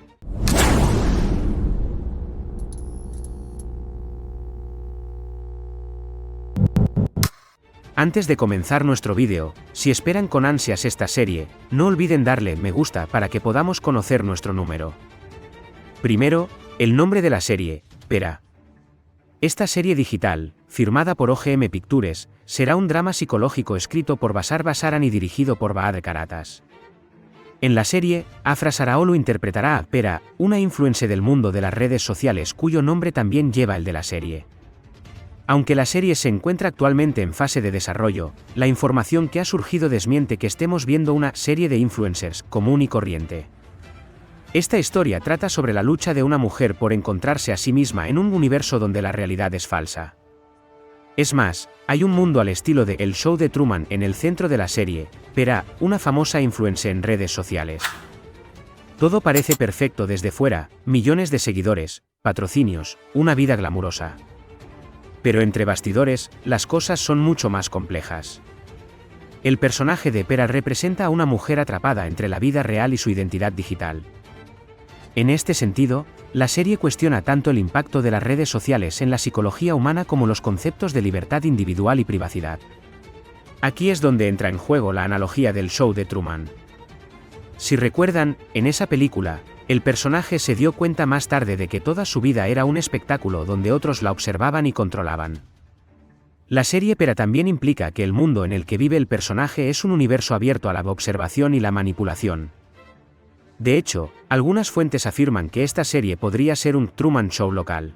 Antes de comenzar nuestro vídeo, si esperan con ansias esta serie, no olviden darle me gusta para que podamos conocer nuestro número. Primero, el nombre de la serie, Pera. Esta serie digital, firmada por OGM Pictures, será un drama psicológico escrito por Basar Basaran y dirigido por Baade Karatas. En la serie, Afra Saraolu interpretará a Pera, una influencer del mundo de las redes sociales cuyo nombre también lleva el de la serie. Aunque la serie se encuentra actualmente en fase de desarrollo, la información que ha surgido desmiente que estemos viendo una serie de influencers común y corriente. Esta historia trata sobre la lucha de una mujer por encontrarse a sí misma en un universo donde la realidad es falsa. Es más, hay un mundo al estilo de El Show de Truman en el centro de la serie, Pera, una famosa influencer en redes sociales. Todo parece perfecto desde fuera, millones de seguidores, patrocinios, una vida glamurosa. Pero entre bastidores, las cosas son mucho más complejas. El personaje de Pera representa a una mujer atrapada entre la vida real y su identidad digital. En este sentido, la serie cuestiona tanto el impacto de las redes sociales en la psicología humana como los conceptos de libertad individual y privacidad. Aquí es donde entra en juego la analogía del Show de Truman. Si recuerdan, en esa película, el personaje se dio cuenta más tarde de que toda su vida era un espectáculo donde otros la observaban y controlaban. La serie Pera también implica que el mundo en el que vive el personaje es un universo abierto a la observación y la manipulación. De hecho, algunas fuentes afirman que esta serie podría ser un Truman Show local.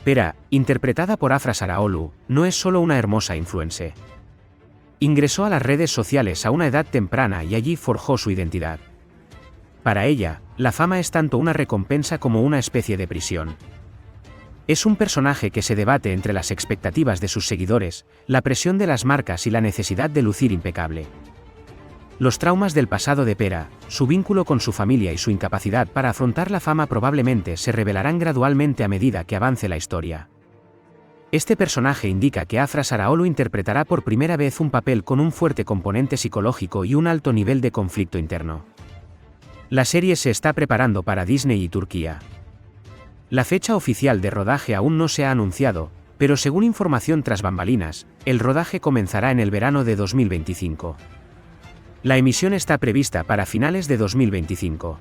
Pera, interpretada por Afra Saraolu, no es solo una hermosa influencer. Ingresó a las redes sociales a una edad temprana y allí forjó su identidad. Para ella, la fama es tanto una recompensa como una especie de prisión. Es un personaje que se debate entre las expectativas de sus seguidores, la presión de las marcas y la necesidad de lucir impecable. Los traumas del pasado de Pera, su vínculo con su familia y su incapacidad para afrontar la fama probablemente se revelarán gradualmente a medida que avance la historia. Este personaje indica que Afra Saraolu interpretará por primera vez un papel con un fuerte componente psicológico y un alto nivel de conflicto interno. La serie se está preparando para Disney y Turquía. La fecha oficial de rodaje aún no se ha anunciado, pero según información tras bambalinas, el rodaje comenzará en el verano de 2025. La emisión está prevista para finales de 2025.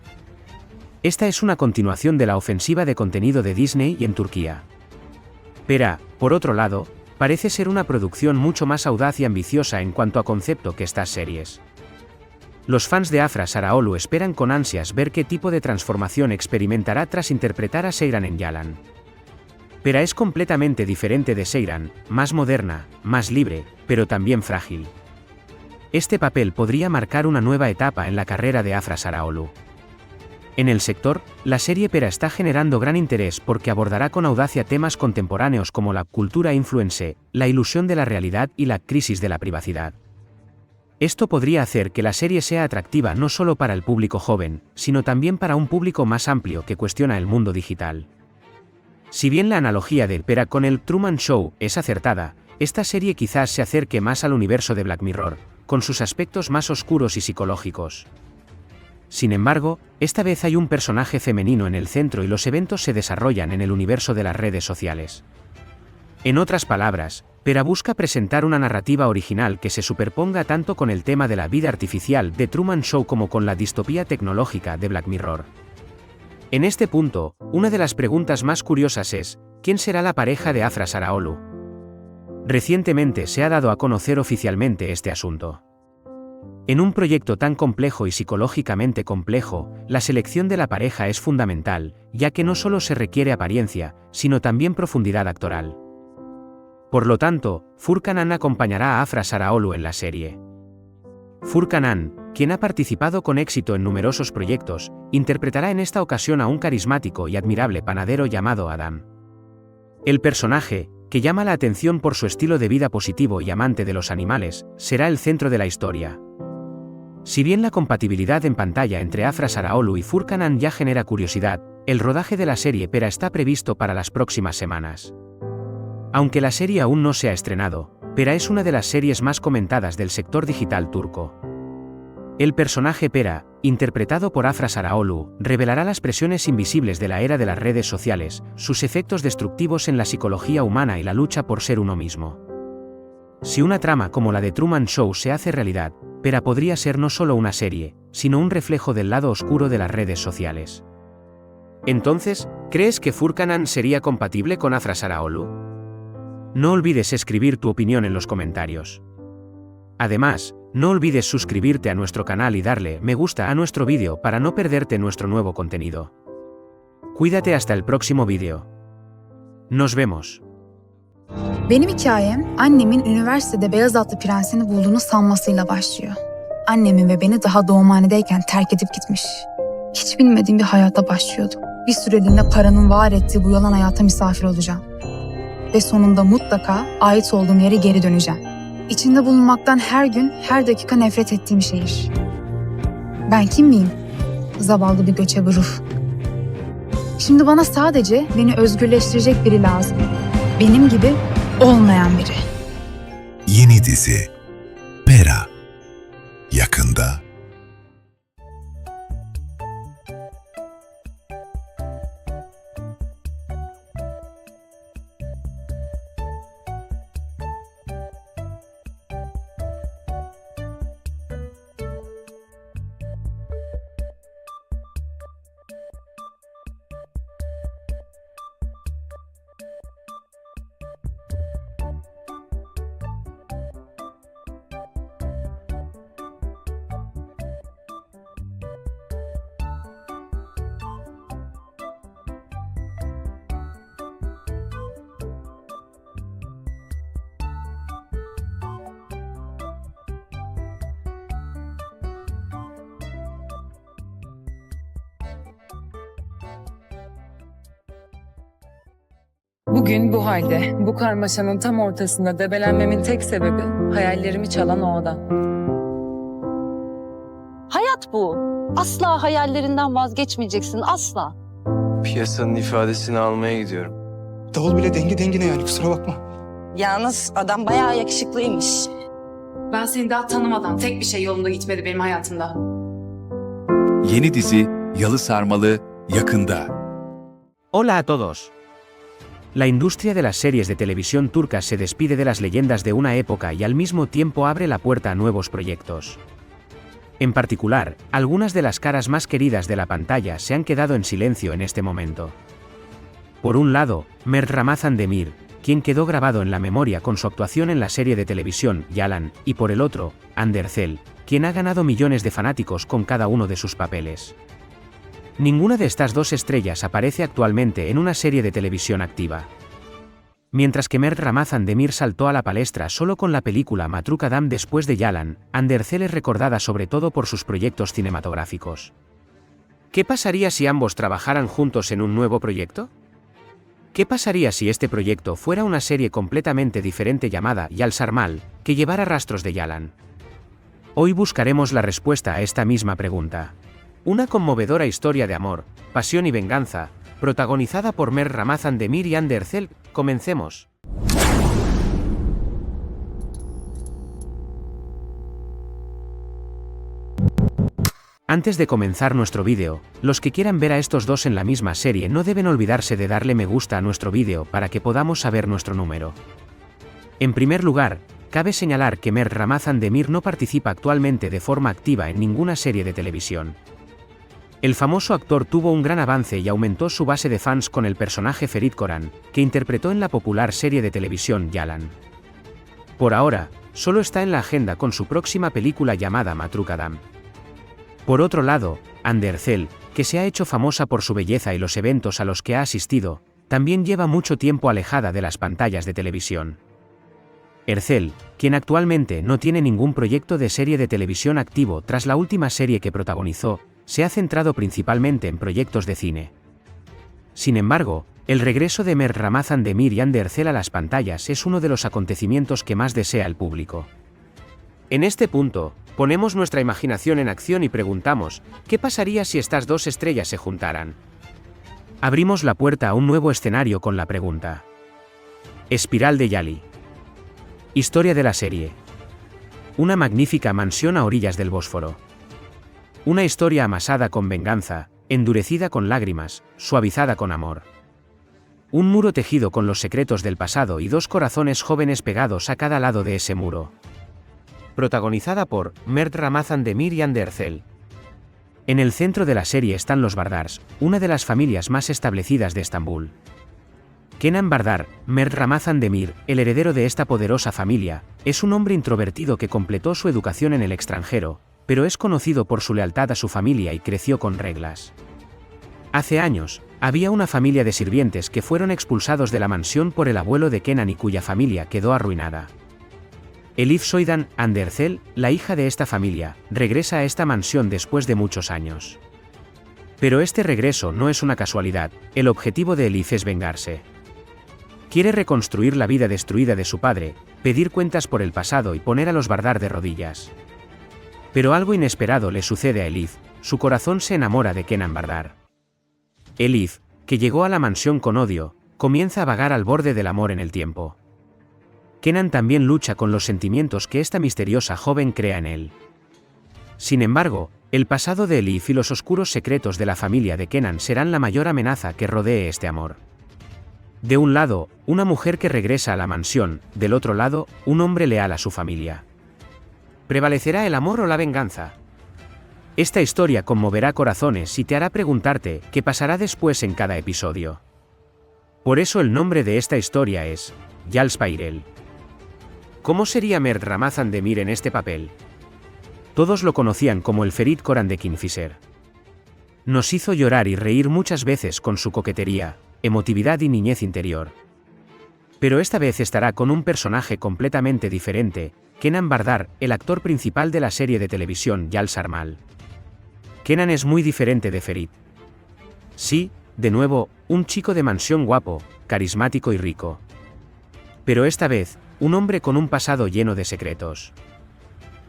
Esta es una continuación de la ofensiva de contenido de Disney en Turquía. Pera, por otro lado, parece ser una producción mucho más audaz y ambiciosa en cuanto a concepto que estas series. Los fans de Afra Saraolu esperan con ansias ver qué tipo de transformación experimentará tras interpretar a Seyran en Yalan. Pera es completamente diferente de Seyran, más moderna, más libre, pero también frágil. Este papel podría marcar una nueva etapa en la carrera de Afra Saraolu. En el sector, la serie Pera está generando gran interés porque abordará con audacia temas contemporáneos como la cultura influencer, la ilusión de la realidad y la crisis de la privacidad. Esto podría hacer que la serie sea atractiva no solo para el público joven, sino también para un público más amplio que cuestiona el mundo digital. Si bien la analogía de Pera con el Truman Show es acertada, esta serie quizás se acerque más al universo de Black Mirror, con sus aspectos más oscuros y psicológicos. Sin embargo, esta vez hay un personaje femenino en el centro y los eventos se desarrollan en el universo de las redes sociales. En otras palabras, Pera busca presentar una narrativa original que se superponga tanto con el tema de la vida artificial de Truman Show como con la distopía tecnológica de Black Mirror. En este punto, una de las preguntas más curiosas es, ¿quién será la pareja de Afra Saraoglu? Recientemente se ha dado a conocer oficialmente este asunto. En un proyecto tan complejo y psicológicamente complejo, la selección de la pareja es fundamental, ya que no solo se requiere apariencia, sino también profundidad actoral. Por lo tanto, Furkan An acompañará a Afra Saraoglu en la serie. Furkan An, quien ha participado con éxito en numerosos proyectos, interpretará en esta ocasión a un carismático y admirable panadero llamado Adam. El personaje, que llama la atención por su estilo de vida positivo y amante de los animales, será el centro de la historia. Si bien la compatibilidad en pantalla entre Afra Saraoglu y Furkan An ya genera curiosidad, el rodaje de la serie Pera está previsto para las próximas semanas. Aunque la serie aún no se ha estrenado, Pera es una de las series más comentadas del sector digital turco. El personaje Pera, interpretado por Afra Saraoglu, revelará las presiones invisibles de la era de las redes sociales, sus efectos destructivos en la psicología humana y la lucha por ser uno mismo. Si una trama como la de Truman Show se hace realidad, Pera podría ser no solo una serie, sino un reflejo del lado oscuro de las redes sociales. Entonces, ¿crees que Furkan An sería compatible con Afra Saraoglu? No olvides escribir tu opinión en los comentarios. Además, no olvides suscribirte a nuestro canal y darle me gusta a nuestro vídeo para no perderte nuestro nuevo contenido. Cuídate hasta el próximo vídeo. Nos vemos.
Benim hikayem annemin üniversitede Beyaz Atlı Prensini bulduğunu sanmasıyla başlıyor. Annemin ve beni daha doğumhanedeyken terk edip gitmiş. Hiç bilmediğim bir hayata başlıyordu. Bir süreliğine paranın var ettiği bu yalan hayata misafir olacağım. Ve sonunda mutlaka ait olduğum yere geri döneceğim. İçinde bulunmaktan her gün, her dakika nefret ettiğim şehir. Ben kim miyim? Zavallı bir göçebe ruh. Şimdi bana sadece beni özgürleştirecek biri lazım. Benim gibi olmayan biri.
Yeni dizi Pera yakında.
Bugün bu halde, bu karmaşanın tam ortasında debelenmemin tek sebebi hayallerimi çalan o adam.
Hayat bu. Asla hayallerinden vazgeçmeyeceksin, asla.
Piyasanın ifadesini almaya gidiyorum.
Davul bile dengi dengine yani, kusura bakma.
Yalnız adam bayağı yakışıklıymış.
Ben seni daha tanımadan tek bir şey yolunda gitmedi benim hayatımda.
Yeni dizi Yalı Sarmalı yakında.
Hola a todos. La industria de las series de televisión turcas se despide de las leyendas de una época y al mismo tiempo abre la puerta a nuevos proyectos. En particular, algunas de las caras más queridas de la pantalla se han quedado en silencio en este momento. Por un lado, Mert Ramazan Demir, quien quedó grabado en la memoria con su actuación en la serie de televisión Yalan, y por el otro, Hande Erçel, quien ha ganado millones de fanáticos con cada uno de sus papeles. Ninguna de estas dos estrellas aparece actualmente en una serie de televisión activa. Mientras que Mert Ramazan Demir saltó a la palestra solo con la película Matruk Adam después de Yalan, Hande Erçel es recordada sobre todo por sus proyectos cinematográficos. ¿Qué pasaría si ambos trabajaran juntos en un nuevo proyecto? ¿Qué pasaría si este proyecto fuera una serie completamente diferente llamada Yal Sarmal, que llevara rastros de Yalan? Hoy buscaremos la respuesta a esta misma pregunta. Una conmovedora historia de amor, pasión y venganza, protagonizada por Mert Ramazan Demir y Hande Erçel. Comencemos. Antes de comenzar nuestro vídeo, los que quieran ver a estos dos en la misma serie no deben olvidarse de darle me gusta a nuestro vídeo para que podamos saber nuestro número. En primer lugar, cabe señalar que Mert Ramazan Demir no participa actualmente de forma activa en ninguna serie de televisión. El famoso actor tuvo un gran avance y aumentó su base de fans con el personaje Ferit Koran, que interpretó en la popular serie de televisión Yalan. Por ahora, solo está en la agenda con su próxima película llamada Matruk Adam. Por otro lado, Hande Erçel, que se ha hecho famosa por su belleza y los eventos a los que ha asistido, también lleva mucho tiempo alejada de las pantallas de televisión. Erçel, quien actualmente no tiene ningún proyecto de serie de televisión activo tras la última serie que protagonizó, se ha centrado principalmente en proyectos de cine. Sin embargo, el regreso de Mert Ramazan Demir y Hande Erçel a las pantallas es uno de los acontecimientos que más desea el público. En este punto, ponemos nuestra imaginación en acción y preguntamos, ¿qué pasaría si estas dos estrellas se juntaran? Abrimos la puerta a un nuevo escenario con la pregunta. Espiral de Yali. Historia de la serie. Una magnífica mansión a orillas del Bósforo. Una historia amasada con venganza, endurecida con lágrimas, suavizada con amor. Un muro tejido con los secretos del pasado y dos corazones jóvenes pegados a cada lado de ese muro. Protagonizada por Mert Ramazan Demir y Hande Erçel. En el centro de la serie están los Bardars, una de las familias más establecidas de Estambul. Kenan Bardar, Mert Ramazan Demir, el heredero de esta poderosa familia, es un hombre introvertido que completó su educación en el extranjero, pero es conocido por su lealtad a su familia y creció con reglas. Hace años, había una familia de sirvientes que fueron expulsados de la mansión por el abuelo de Kenan y cuya familia quedó arruinada. Elif Soydan, Hande Erçel, la hija de esta familia, regresa a esta mansión después de muchos años. Pero este regreso no es una casualidad, el objetivo de Elif es vengarse. Quiere reconstruir la vida destruida de su padre, pedir cuentas por el pasado y poner a los Bardar de rodillas. Pero algo inesperado le sucede a Elif, su corazón se enamora de Kenan Bardar. Elif, que llegó a la mansión con odio, comienza a vagar al borde del amor en el tiempo. Kenan también lucha con los sentimientos que esta misteriosa joven crea en él. Sin embargo, el pasado de Elif y los oscuros secretos de la familia de Kenan serán la mayor amenaza que rodee este amor. De un lado, una mujer que regresa a la mansión, del otro lado, un hombre leal a su familia. ¿Prevalecerá el amor o la venganza? Esta historia conmoverá corazones y te hará preguntarte qué pasará después en cada episodio. Por eso el nombre de esta historia es Yal Spiral. ¿Cómo sería Mert Ramazan Demir en este papel? Todos lo conocían como el Ferit Koran de Kingfisher. Nos hizo llorar y reír muchas veces con su coquetería, emotividad y niñez interior. Pero esta vez estará con un personaje completamente diferente, Kenan Bardar, el actor principal de la serie de televisión Yal Sarmal. Kenan es muy diferente de Ferit. Sí, de nuevo, un chico de mansión guapo, carismático y rico. Pero esta vez, un hombre con un pasado lleno de secretos.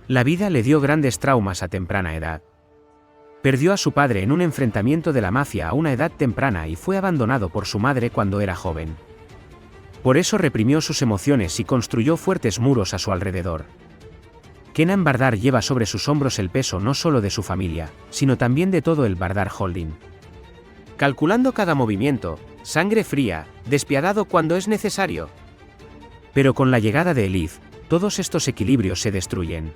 La vida le dio grandes traumas a temprana edad. Perdió a su padre en un enfrentamiento de la mafia a una edad temprana y fue abandonado por su madre cuando era joven. Por eso reprimió sus emociones y construyó fuertes muros a su alrededor. Kenan Bardar lleva sobre sus hombros el peso no solo de su familia, sino también de todo el Bardar Holding. Calculando cada movimiento, sangre fría, despiadado cuando es necesario. Pero con la llegada de Elif, todos estos equilibrios se destruyen.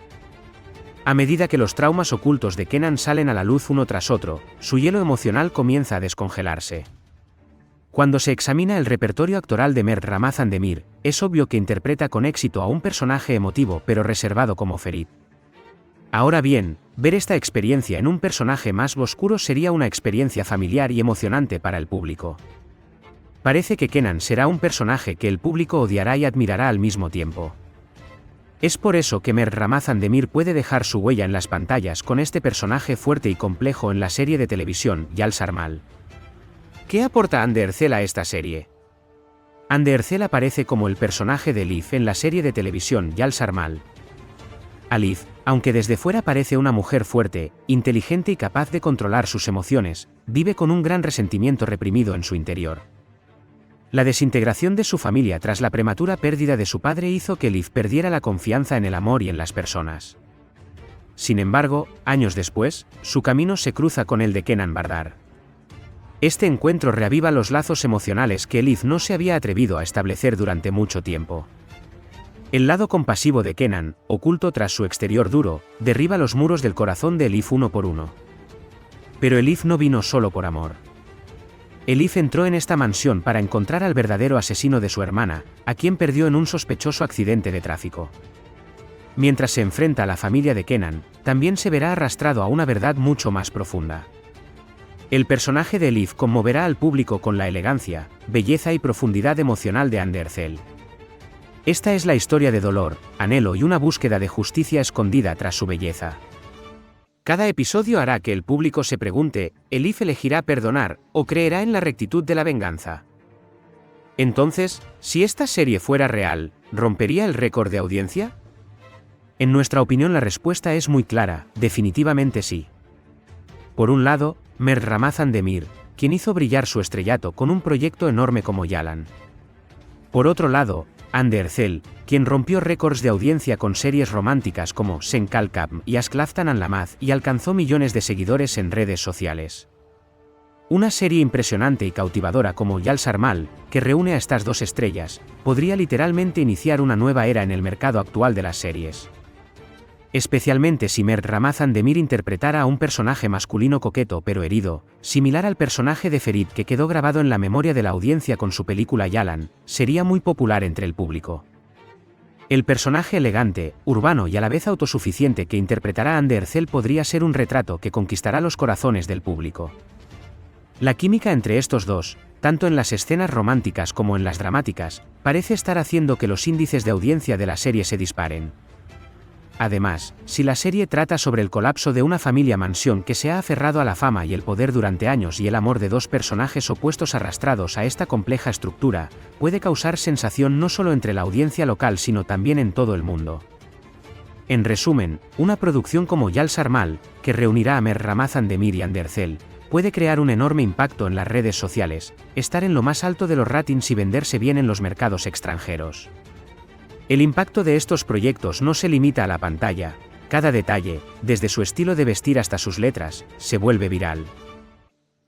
A medida que los traumas ocultos de Kenan salen a la luz uno tras otro, su hielo emocional comienza a descongelarse. Cuando se examina el repertorio actoral de Mert Ramazan Demir, es obvio que interpreta con éxito a un personaje emotivo pero reservado como Ferit. Ahora bien, ver esta experiencia en un personaje más oscuro sería una experiencia familiar y emocionante para el público. Parece que Kenan será un personaje que el público odiará y admirará al mismo tiempo. Es por eso que Mert Ramazan Demir puede dejar su huella en las pantallas con este personaje fuerte y complejo en la serie de televisión Yal Sarmal. ¿Qué aporta Hande Erçel a esta serie? Hande Erçel aparece como el personaje de Elif en la serie de televisión Yal Sarmal. Elif, aunque desde fuera parece una mujer fuerte, inteligente y capaz de controlar sus emociones, vive con un gran resentimiento reprimido en su interior. La desintegración de su familia tras la prematura pérdida de su padre hizo que Elif perdiera la confianza en el amor y en las personas. Sin embargo, años después, su camino se cruza con el de Kenan Bardar. Este encuentro reaviva los lazos emocionales que Elif no se había atrevido a establecer durante mucho tiempo. El lado compasivo de Kenan, oculto tras su exterior duro, derriba los muros del corazón de Elif uno por uno. Pero Elif no vino solo por amor. Elif entró en esta mansión para encontrar al verdadero asesino de su hermana, a quien perdió en un sospechoso accidente de tráfico. Mientras se enfrenta a la familia de Kenan, también se verá arrastrado a una verdad mucho más profunda. El personaje de Elif conmoverá al público con la elegancia, belleza y profundidad emocional de Andercel. Esta es la historia de dolor, anhelo y una búsqueda de justicia escondida tras su belleza. Cada episodio hará que el público se pregunte, ¿Elif elegirá perdonar o creerá en la rectitud de la venganza? Entonces, si esta serie fuera real, ¿rompería el récord de audiencia? En nuestra opinión la respuesta es muy clara, definitivamente sí. Por un lado, Mert Ramazan Demir, quien hizo brillar su estrellato con un proyecto enorme como Yalan. Por otro lado, Andercel, quien rompió récords de audiencia con series románticas como Sen Kalkam y Asklaftan Anlamaz y alcanzó millones de seguidores en redes sociales. Una serie impresionante y cautivadora como Yal Sarmal, que reúne a estas dos estrellas, podría literalmente iniciar una nueva era en el mercado actual de las series. Especialmente si Mert Ramazan Demir interpretara a un personaje masculino coqueto pero herido, similar al personaje de Ferit que quedó grabado en la memoria de la audiencia con su película Yalan, sería muy popular entre el público. El personaje elegante, urbano y a la vez autosuficiente que interpretará Andercel podría ser un retrato que conquistará los corazones del público. La química entre estos dos, tanto en las escenas románticas como en las dramáticas, parece estar haciendo que los índices de audiencia de la serie se disparen. Además, si la serie trata sobre el colapso de una familia mansión que se ha aferrado a la fama y el poder durante años y el amor de dos personajes opuestos arrastrados a esta compleja estructura, puede causar sensación no solo entre la audiencia local sino también en todo el mundo. En resumen, una producción como Yal Sarmal, que reunirá a Mert Ramazan Demir y Andercel, puede crear un enorme impacto en las redes sociales, estar en lo más alto de los ratings y venderse bien en los mercados extranjeros. El impacto de estos proyectos no se limita a la pantalla, cada detalle, desde su estilo de vestir hasta sus letras, se vuelve viral.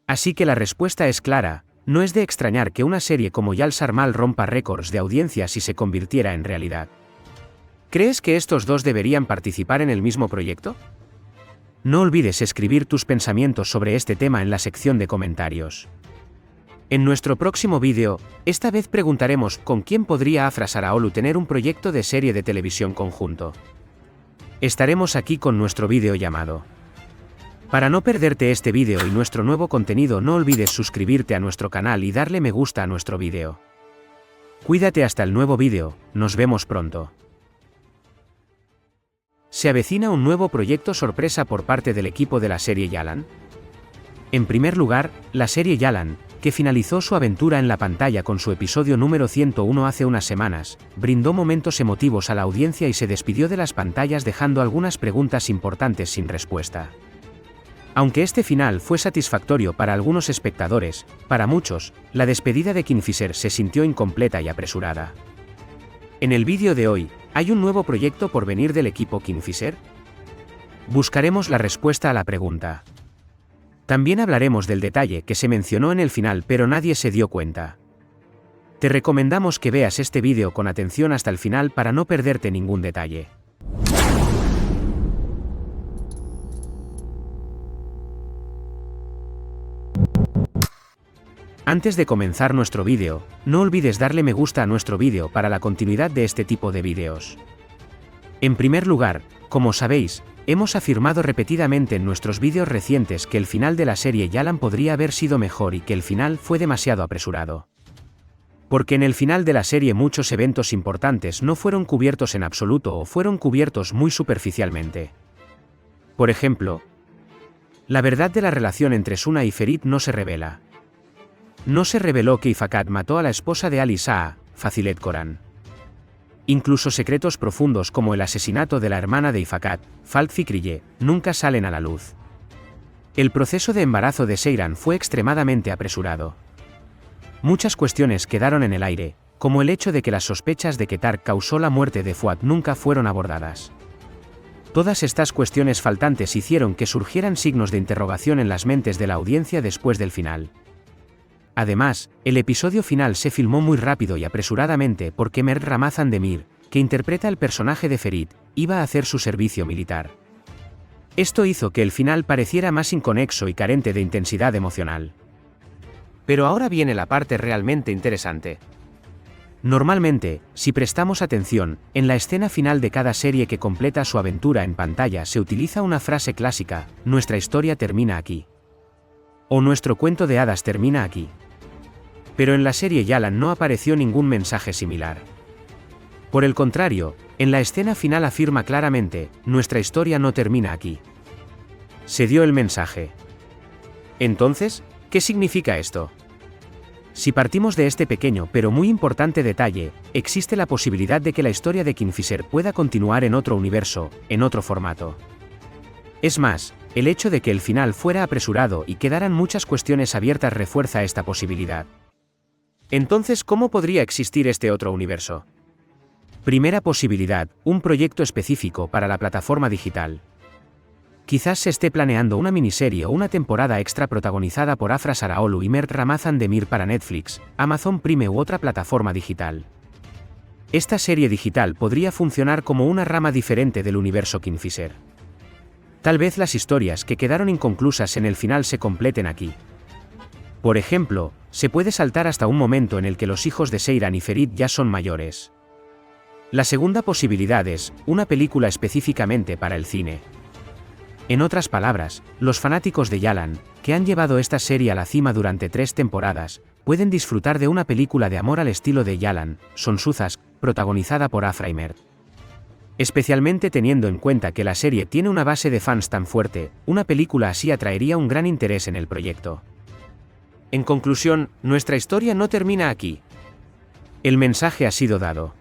Así que la respuesta es clara, no es de extrañar que una serie como Yal Sarmal rompa récords de audiencia si se convirtiera en realidad. ¿Crees que estos dos deberían participar en el mismo proyecto? No olvides escribir tus pensamientos sobre este tema en la sección de comentarios. En nuestro próximo vídeo, esta vez preguntaremos con quién podría Afra Saraolu tener un proyecto de serie de televisión conjunto. Estaremos aquí con nuestro vídeo llamado. Para no perderte este vídeo y nuestro nuevo contenido no olvides suscribirte a nuestro canal y darle me gusta a nuestro vídeo. Cuídate hasta el nuevo vídeo, nos vemos pronto. ¿Se avecina un nuevo proyecto sorpresa por parte del equipo de la serie Yalan? En primer lugar, la serie Yalan, que finalizó su aventura en la pantalla con su episodio número 101 hace unas semanas, brindó momentos emotivos a la audiencia y se despidió de las pantallas dejando algunas preguntas importantes sin respuesta. Aunque este final fue satisfactorio para algunos espectadores, para muchos, la despedida de Kingfisher se sintió incompleta y apresurada. En el vídeo de hoy, ¿hay un nuevo proyecto por venir del equipo Kingfisher? Buscaremos la respuesta a la pregunta. También hablaremos del detalle que se mencionó en el final pero nadie se dio cuenta. Te recomendamos que veas este vídeo con atención hasta el final para no perderte ningún detalle. Antes de comenzar nuestro vídeo, no olvides darle me gusta a nuestro vídeo para la continuidad de este tipo de vídeos. En primer lugar, como sabéis, hemos afirmado repetidamente en nuestros vídeos recientes que el final de la serie Yalan podría haber sido mejor y que el final fue demasiado apresurado. Porque en el final de la serie muchos eventos importantes no fueron cubiertos en absoluto o fueron cubiertos muy superficialmente. Por ejemplo, la verdad de la relación entre Suna y Ferit no se revela. No se reveló que Ifakat mató a la esposa de Ali Saa, Fazilet Koran. Incluso secretos profundos como el asesinato de la hermana de Ifakat, Falk Fikriye, nunca salen a la luz. El proceso de embarazo de Seyran fue extremadamente apresurado. Muchas cuestiones quedaron en el aire, como el hecho de que las sospechas de que Tark causó la muerte de Fuad nunca fueron abordadas. Todas estas cuestiones faltantes hicieron que surgieran signos de interrogación en las mentes de la audiencia después del final. Además, el episodio final se filmó muy rápido y apresuradamente porque Mert Ramazan Demir, que interpreta el personaje de Ferit, iba a hacer su servicio militar. Esto hizo que el final pareciera más inconexo y carente de intensidad emocional. Pero ahora viene la parte realmente interesante. Normalmente, si prestamos atención, en la escena final de cada serie que completa su aventura en pantalla se utiliza una frase clásica: nuestra historia termina aquí. O nuestro cuento de hadas termina aquí. Pero en la serie Yalan no apareció ningún mensaje similar. Por el contrario, en la escena final afirma claramente: nuestra historia no termina aquí. Se dio el mensaje. Entonces, ¿qué significa esto? Si partimos de este pequeño pero muy importante detalle, existe la posibilidad de que la historia de Kingfisher pueda continuar en otro universo, en otro formato. Es más, el hecho de que el final fuera apresurado y quedaran muchas cuestiones abiertas refuerza esta posibilidad. Entonces, ¿cómo podría existir este otro universo? Primera posibilidad, un proyecto específico para la plataforma digital. Quizás se esté planeando una miniserie o una temporada extra protagonizada por Afra Saraoglu y Mert Ramazan Demir para Netflix, Amazon Prime u otra plataforma digital. Esta serie digital podría funcionar como una rama diferente del universo Kingfisher. Tal vez las historias que quedaron inconclusas en el final se completen aquí. Por ejemplo, se puede saltar hasta un momento en el que los hijos de Seyran y Ferit ya son mayores. La segunda posibilidad es una película específicamente para el cine. En otras palabras, los fanáticos de Yalan, que han llevado esta serie a la cima durante 3 temporadas, pueden disfrutar de una película de amor al estilo de Yalan, Sonsuzas, protagonizada por Afra y Mert. Especialmente teniendo en cuenta que la serie tiene una base de fans tan fuerte, una película así atraería un gran interés en el proyecto. En conclusión, nuestra historia no termina aquí. El mensaje ha sido dado.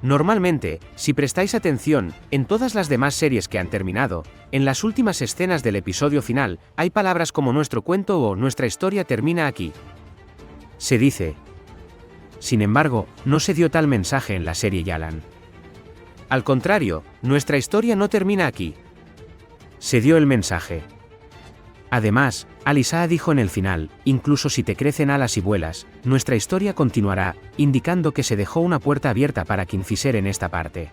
Normalmente, si prestáis atención, en todas las demás series que han terminado, en las últimas escenas del episodio final, hay palabras como nuestro cuento o nuestra historia termina aquí. Se dice. Sin embargo, no se dio tal mensaje en la serie Yalan. Al contrario, nuestra historia no termina aquí. Se dio el mensaje. Además, Alisa dijo en el final: incluso si te crecen alas y vuelas, nuestra historia continuará, indicando que se dejó una puerta abierta para Kingfisher en esta parte.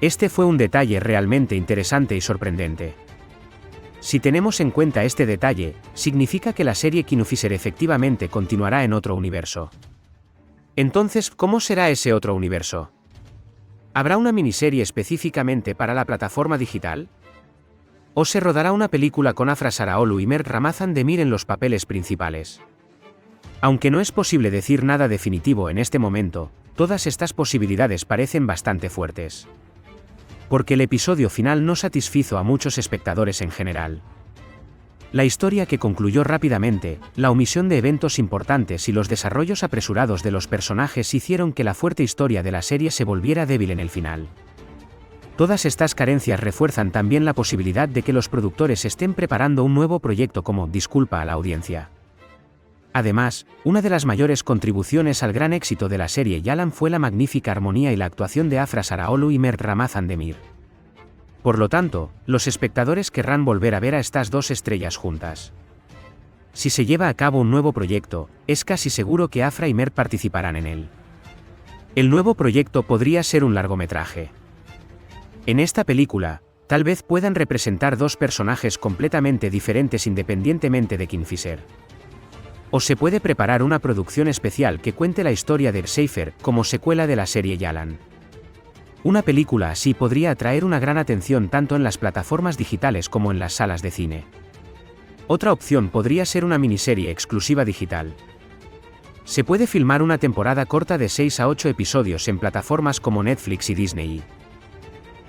Este fue un detalle realmente interesante y sorprendente. Si tenemos en cuenta este detalle, significa que la serie Kingfisher efectivamente continuará en otro universo. Entonces, ¿cómo será ese otro universo? ¿Habrá una miniserie específicamente para la plataforma digital? ¿O se rodará una película con Afra Saraoglu y Mert Ramazan Demir en los papeles principales? Aunque no es posible decir nada definitivo en este momento, todas estas posibilidades parecen bastante fuertes. Porque el episodio final no satisfizo a muchos espectadores en general. La historia que concluyó rápidamente, la omisión de eventos importantes y los desarrollos apresurados de los personajes hicieron que la fuerte historia de la serie se volviera débil en el final. Todas estas carencias refuerzan también la posibilidad de que los productores estén preparando un nuevo proyecto como disculpa a la audiencia. Además, una de las mayores contribuciones al gran éxito de la serie Yalan fue la magnífica armonía y la actuación de Afra Saraoglu y Mert Ramazan Demir. Por lo tanto, los espectadores querrán volver a ver a estas dos estrellas juntas. Si se lleva a cabo un nuevo proyecto, es casi seguro que Afra y Mert participarán en él. El nuevo proyecto podría ser un largometraje. En esta película, tal vez puedan representar dos personajes completamente diferentes independientemente de Kingfisher. O se puede preparar una producción especial que cuente la historia de Seifer como secuela de la serie Yalan. Una película así podría atraer una gran atención tanto en las plataformas digitales como en las salas de cine. Otra opción podría ser una miniserie exclusiva digital. Se puede filmar una temporada corta de 6 a 8 episodios en plataformas como Netflix y Disney.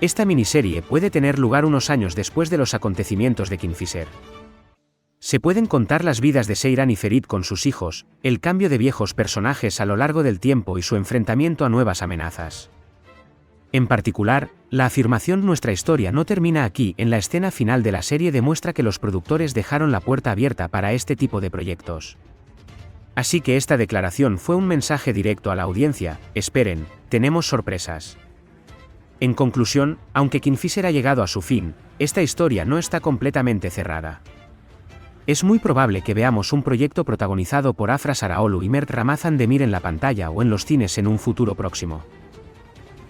Esta miniserie puede tener lugar unos años después de los acontecimientos de Kingfisher. Se pueden contar las vidas de Seyran y Ferit con sus hijos, el cambio de viejos personajes a lo largo del tiempo y su enfrentamiento a nuevas amenazas. En particular, la afirmación "nuestra historia no termina aquí" en la escena final de la serie demuestra que los productores dejaron la puerta abierta para este tipo de proyectos. Así que esta declaración fue un mensaje directo a la audiencia: esperen, tenemos sorpresas. En conclusión, aunque Kingfisher ha llegado a su fin, esta historia no está completamente cerrada. Es muy probable que veamos un proyecto protagonizado por Afra Saraoglu y Mert Ramazan Demir en la pantalla o en los cines en un futuro próximo.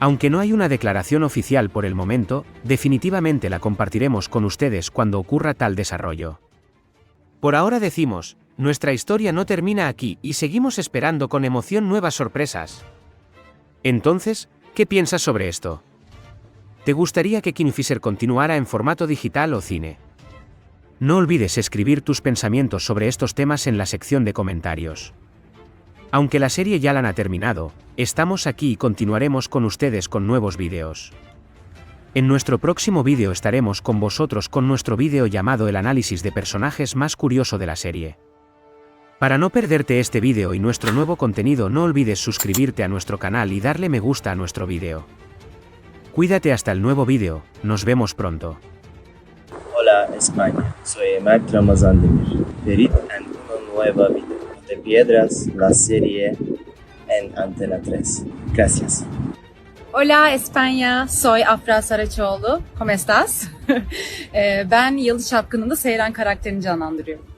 Aunque no hay una declaración oficial por el momento, definitivamente la compartiremos con ustedes cuando ocurra tal desarrollo. Por ahora decimos, nuestra historia no termina aquí y seguimos esperando con emoción nuevas sorpresas. Entonces, ¿qué piensas sobre esto? ¿Te gustaría que Kingfisher continuara en formato digital o cine? No olvides escribir tus pensamientos sobre estos temas en la sección de comentarios. Aunque la serie ya la ha terminado, estamos aquí y continuaremos con ustedes con nuevos vídeos. En nuestro próximo vídeo estaremos con vosotros con nuestro vídeo llamado El análisis de personajes más curioso de la serie. Para no perderte este vídeo y nuestro nuevo contenido, no olvides suscribirte a nuestro canal y darle me gusta a nuestro vídeo. Cuídate hasta el nuevo vídeo, nos vemos pronto.
Hola España, soy Mert Ramazan Demir. Ferit en una nueva vida. No te pierdas la serie en Antena 3. Gracias.
Hola España, soy Afra Saraçoğlu. ¿Cómo estás? Ben Yalı Çapkını'nda Seyran karakterini canlandırıyorum.